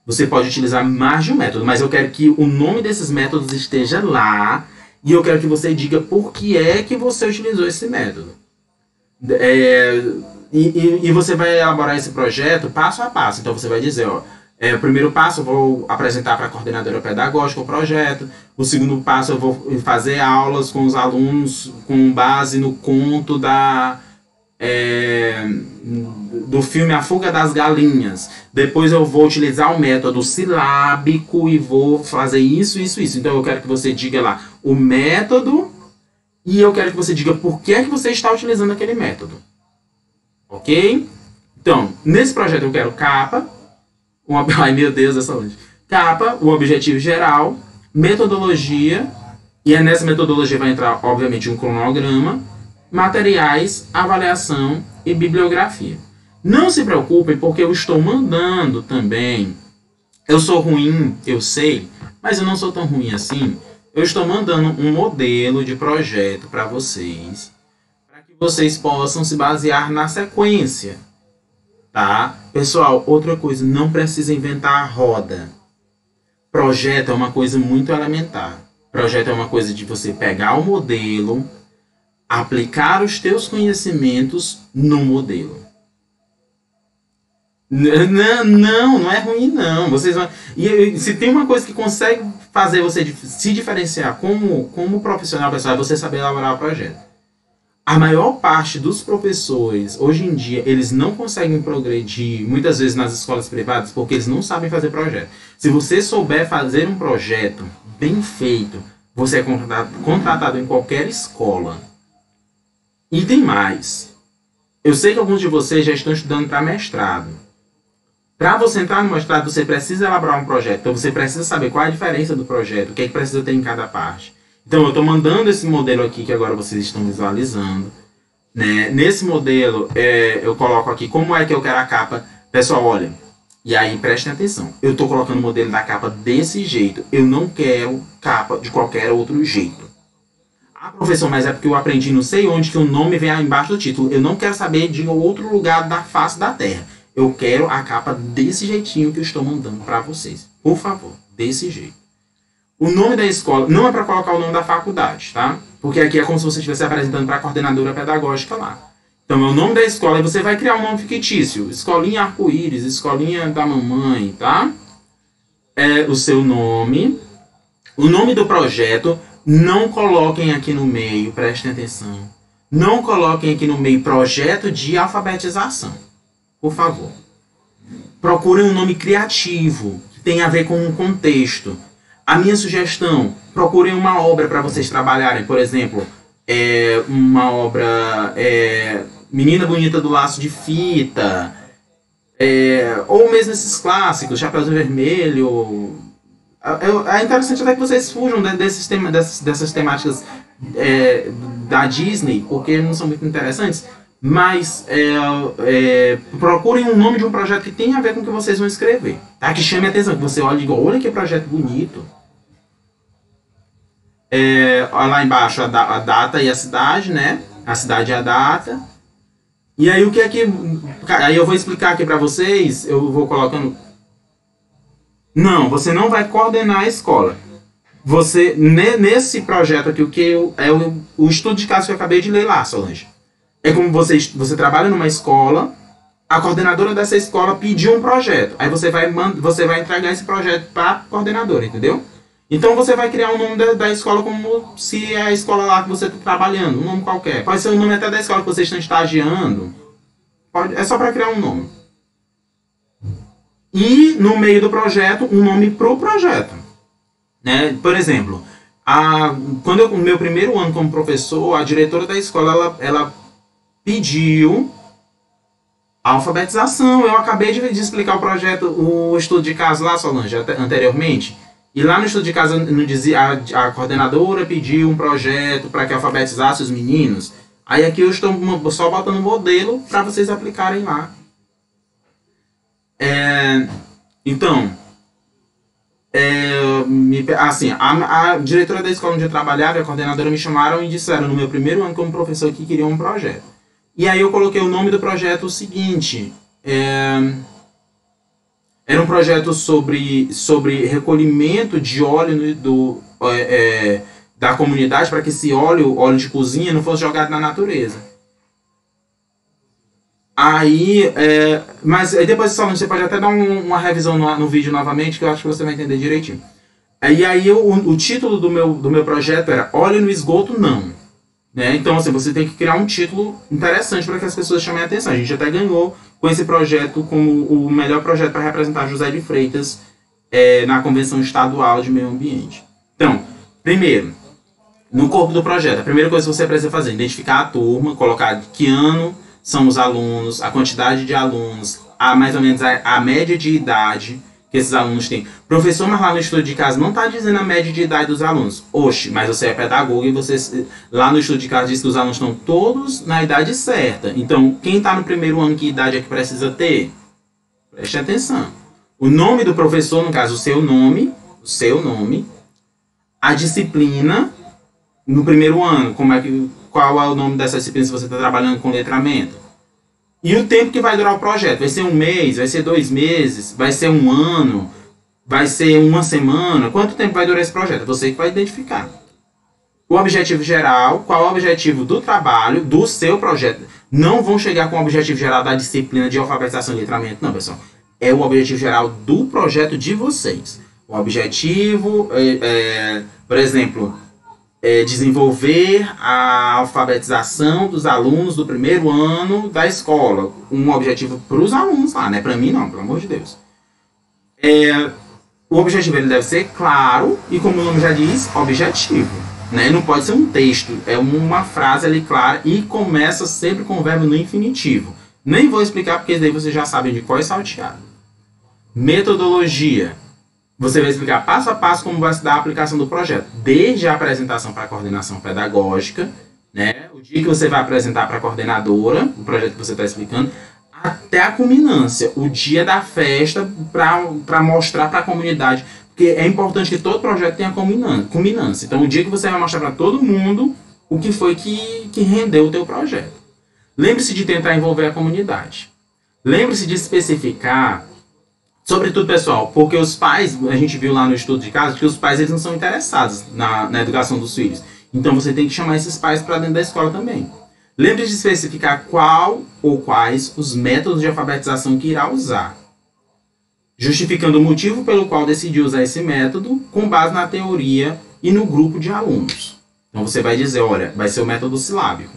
Você pode utilizar mais de um método, mas eu quero que o nome desses métodos esteja lá, e eu quero que você diga por que é que você utilizou esse método. E você vai elaborar esse projeto passo a passo. Então você vai dizer, ó, o primeiro passo eu vou apresentar para a coordenadora pedagógica o projeto. O segundo passo eu vou fazer aulas com os alunos com base no conto do filme A Fuga das Galinhas. Depois eu vou utilizar o método silábico e vou fazer isso. Então eu quero que você diga lá o método e eu quero que você diga por que é que você está utilizando aquele método. Ok? Então, nesse projeto eu quero capa. Ai meu Deus, essa longe. Capa, o objetivo geral, metodologia, e nessa metodologia vai entrar, obviamente, um cronograma, materiais, avaliação e bibliografia. Não se preocupem, porque eu estou mandando também. Eu sou ruim, eu sei, mas eu não sou tão ruim assim. Eu estou mandando um modelo de projeto para vocês, para que vocês possam se basear na sequência. Tá? Pessoal, outra coisa, não precisa inventar a roda. Projeto é uma coisa muito elementar. Projeto é uma coisa de você pegar o modelo, aplicar os teus conhecimentos no modelo. Não é ruim não. Vocês vão... E se tem uma coisa que consegue fazer você se diferenciar como profissional, pessoal, é você saber elaborar o projeto. A maior parte dos professores, hoje em dia, eles não conseguem progredir, muitas vezes nas escolas privadas, porque eles não sabem fazer projeto. Se você souber fazer um projeto bem feito, você é contratado em qualquer escola. E tem mais. Eu sei que alguns de vocês já estão estudando para mestrado. Para você entrar no mestrado, você precisa elaborar um projeto. Então, você precisa saber qual é a diferença do projeto, o que é que precisa ter em cada parte. Então, eu estou mandando esse modelo aqui que agora vocês estão visualizando. Né? Nesse modelo, eu coloco aqui como é que eu quero a capa. Pessoal, olha, e aí prestem atenção. Eu estou colocando o modelo da capa desse jeito. Eu não quero capa de qualquer outro jeito. Ah, professor, mas é porque eu aprendi não sei onde que o nome vem embaixo do título. Eu não quero saber de outro lugar da face da Terra. Eu quero a capa desse jeitinho que eu estou mandando para vocês. Por favor, desse jeito. O nome da escola não é para colocar o nome da faculdade, tá? Porque aqui é como se você estivesse apresentando para a coordenadora pedagógica lá. Então, é o nome da escola e você vai criar um nome fictício. Escolinha Arco-Íris, Escolinha da Mamãe, tá? É o seu nome. O nome do projeto, não coloquem aqui no meio, prestem atenção. Não coloquem aqui no meio projeto de alfabetização. Por favor. Procurem um nome criativo, que tenha a ver com um contexto. A minha sugestão, procurem uma obra para vocês trabalharem. Por exemplo, uma obra Menina Bonita do Laço de Fita, ou mesmo esses clássicos, Chapeuzinho Vermelho. É interessante até que vocês fujam dessas temáticas da Disney, porque não são muito interessantes. Mas procurem um nome de um projeto que tenha a ver com o que vocês vão escrever, tá? Que chame a atenção, que você olhe e diga, olha que projeto bonito. Lá embaixo a data e a cidade, né? A cidade e a data. E aí o que é que... Aí eu vou explicar aqui pra vocês, eu vou colocando... Não, você não vai coordenar a escola. Você, nesse projeto aqui, o estudo de caso que eu acabei de ler lá, Solange. É como você trabalha numa escola, a coordenadora dessa escola pediu um projeto. Aí você vai entregar esse projeto para a coordenadora, entendeu? Então você vai criar o nome da escola como se é a escola lá que você está trabalhando, um nome qualquer. Pode ser o nome até da escola que vocês estão estagiando. É só para criar um nome. E no meio do projeto, um nome pro projeto. Né? Por exemplo, no meu primeiro ano como professor, a diretora da escola, ela pediu a alfabetização. Eu acabei de explicar o projeto, o estudo de caso lá, Solange, anteriormente. E lá no estudo de caso não dizia, a coordenadora pediu um projeto para que alfabetizasse os meninos. Aí aqui eu estou só botando um modelo para vocês aplicarem lá. Então, assim, a diretora da escola onde eu trabalhava e a coordenadora me chamaram e disseram no meu primeiro ano como professor que queriam um projeto. E aí eu coloquei o nome do projeto o seguinte, era um projeto sobre recolhimento de óleo da comunidade para que esse óleo de cozinha não fosse jogado na natureza. Aí, mas depois você pode até dar uma revisão no vídeo novamente, que eu acho que você vai entender direitinho. E aí o título do meu projeto era Óleo no Esgoto Não. Né? Então, assim, você tem que criar um título interessante para que as pessoas chamem a atenção. A gente até ganhou com esse projeto como o melhor projeto para representar José de Freitas na Convenção Estadual de Meio Ambiente. Então, primeiro, no corpo do projeto, a primeira coisa que você precisa fazer é identificar a turma, colocar que ano são os alunos, a quantidade de alunos, mais ou menos a média de idade que esses alunos têm. Professor, mas lá no estudo de casa não está dizendo a média de idade dos alunos. Oxe, mas você é pedagogo e você lá no estudo de casa diz que os alunos estão todos na idade certa. Então, quem está no primeiro ano, que idade é que precisa ter? Preste atenção. O nome do professor, no caso, o seu nome, a disciplina no primeiro ano, qual é o nome dessa disciplina se você está trabalhando com letramento. E o tempo que vai durar o projeto. Vai ser 1 mês, vai ser 2 meses, vai ser 1 ano, vai ser 1 semana. Quanto tempo vai durar esse projeto? É você que vai identificar. O objetivo geral, qual é o objetivo do trabalho, do seu projeto. Não vão chegar com o objetivo geral da disciplina de alfabetização e letramento, não, pessoal. É o objetivo geral do projeto de vocês. O objetivo, por exemplo, desenvolver a alfabetização dos alunos do primeiro ano da escola. Um objetivo para os alunos lá, né? Para mim não, pelo amor de Deus. O objetivo ele deve ser claro e, como o nome já diz, objetivo. Né? Não pode ser um texto, é uma frase ali clara e começa sempre com o verbo no infinitivo. Nem vou explicar porque daí vocês já sabem de qual é salteado. Metodologia. Você vai explicar passo a passo como vai se dar a aplicação do projeto, desde a apresentação para a coordenação pedagógica, né? O dia que você vai apresentar para a coordenadora, o projeto que você está explicando, até a culminância, o dia da festa, para mostrar para a comunidade, porque é importante que todo projeto tenha culminância. Então, o dia que você vai mostrar para todo mundo o que foi que rendeu o teu projeto. Lembre-se de tentar envolver a comunidade. Lembre-se de especificar. Sobretudo, pessoal, porque os pais, a gente viu lá no estudo de caso, que os pais eles não são interessados na educação dos filhos. Então, você tem que chamar esses pais para dentro da escola também. Lembre de especificar qual ou quais os métodos de alfabetização que irá usar. Justificando o motivo pelo qual decidiu usar esse método, com base na teoria e no grupo de alunos. Então, você vai dizer, olha, vai ser o método silábico,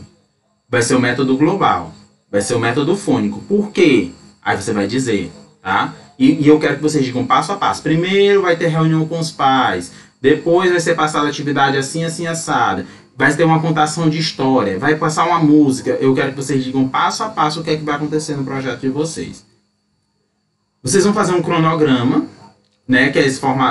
vai ser o método global, vai ser o método fônico. Por quê? Aí você vai dizer, tá? E eu quero que vocês digam passo a passo. Primeiro vai ter reunião com os pais. Depois vai ser passada a atividade assim, assim, assada. Vai ter uma contação de história. Vai passar uma música. Eu quero que vocês digam passo a passo o que é que vai acontecer no projeto de vocês. Vocês vão fazer um cronograma, né, que é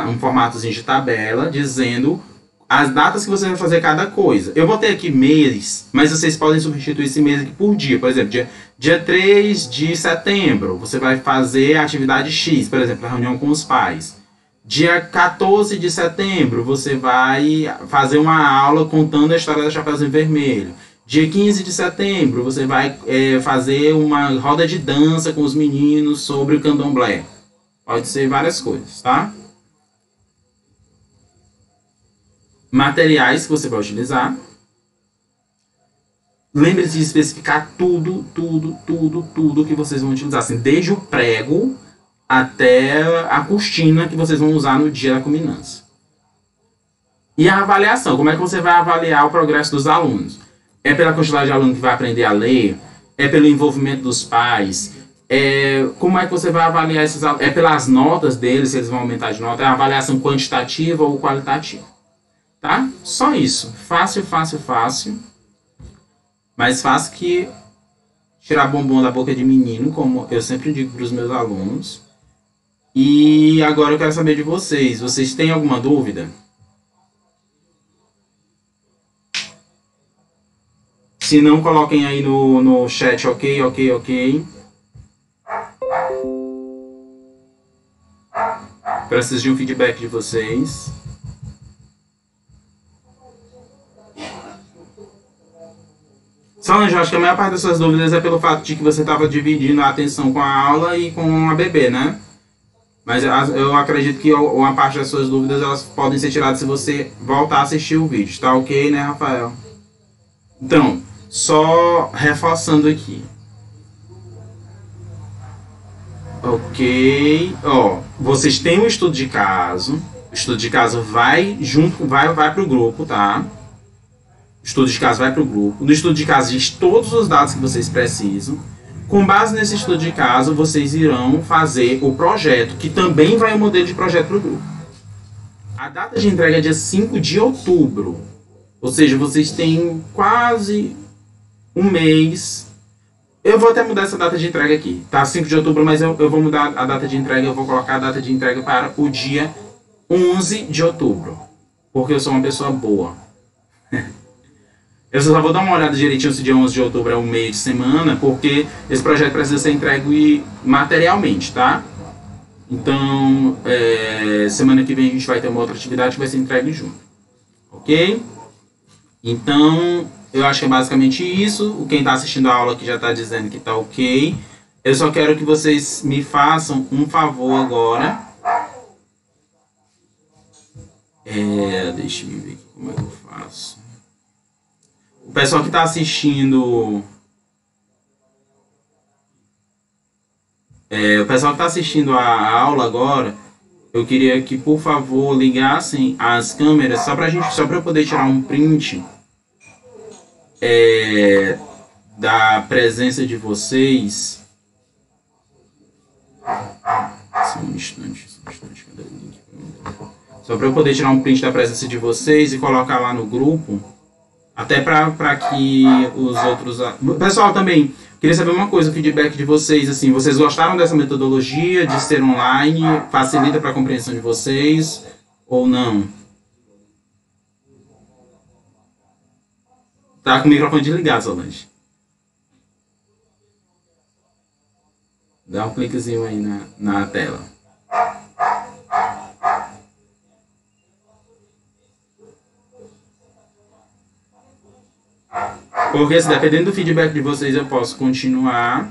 um formatozinho de tabela, dizendo as datas que você vai fazer cada coisa. Eu botei aqui mês, mas vocês podem substituir esse mês aqui por dia. Por exemplo, dia 3 de setembro, você vai fazer a atividade X, por exemplo, a reunião com os pais. Dia 14 de setembro, você vai fazer uma aula contando a história da Chapeuzinho Vermelho. Dia 15 de setembro, você vai fazer uma roda de dança com os meninos sobre o candomblé. Pode ser várias coisas, tá? Materiais que você vai utilizar. Lembre-se de especificar tudo que vocês vão utilizar. Assim, desde o prego até a cortina que vocês vão usar no dia da culminância. E a avaliação. Como é que você vai avaliar o progresso dos alunos? É pela quantidade de aluno que vai aprender a ler? É pelo envolvimento dos pais? Como é que você vai avaliar esses alunos? É pelas notas deles, se eles vão aumentar de nota? É a avaliação quantitativa ou qualitativa? Tá? Só isso. Fácil, fácil, fácil. Mais fácil que tirar bombom da boca de menino, como eu sempre digo para os meus alunos. E agora eu quero saber de vocês. Vocês têm alguma dúvida? Se não, coloquem aí no chat ok. Preciso de um feedback de vocês. Solange, eu acho que a maior parte das suas dúvidas é pelo fato de que você estava dividindo a atenção com a aula e com a bebê, né? Mas eu acredito que uma parte das suas dúvidas elas podem ser tiradas se você voltar a assistir o vídeo. Tá ok, né, Rafael? Então, só reforçando aqui. Ok. Ó, vocês têm um estudo de caso. O estudo de caso vai pro grupo, tá? O estudo de caso vai pro grupo. No estudo de caso diz todos os dados que vocês precisam. Com base nesse estudo de caso, vocês irão fazer o projeto, que também vai o modelo de projeto para o grupo. A data de entrega é dia 5 de outubro. Ou seja, vocês têm quase um mês. Eu vou até mudar essa data de entrega aqui, tá? 5 de outubro, mas eu vou mudar a data de entrega. Eu vou colocar a data de entrega para o dia 11 de outubro. Porque eu sou uma pessoa boa. Eu só vou dar uma olhada direitinho se dia 11 de outubro é um meio de semana, porque esse projeto precisa ser entregue materialmente, tá? Então, semana que vem a gente vai ter uma outra atividade que vai ser entregue junto. Ok? Então, eu acho que é basicamente isso. Quem está assistindo a aula aqui já está dizendo que está ok. Eu só quero que vocês me façam um favor agora. Deixa eu ver aqui como é que eu faço. O pessoal que está assistindo... o pessoal que está assistindo a aula agora, eu queria que, por favor, ligassem as câmeras só para eu poder tirar um print da presença de vocês. Só um instante. Cadê o link? Só para eu poder tirar um print da presença de vocês e colocar lá no grupo. Até para que os outros... Pessoal, também, queria saber uma coisa, o feedback de vocês, assim, vocês gostaram dessa metodologia de ser online? Facilita para a compreensão de vocês ou não? Tá com o microfone desligado, Solange. Dá um cliquezinho aí na tela. Porque, dependendo do feedback de vocês, eu posso continuar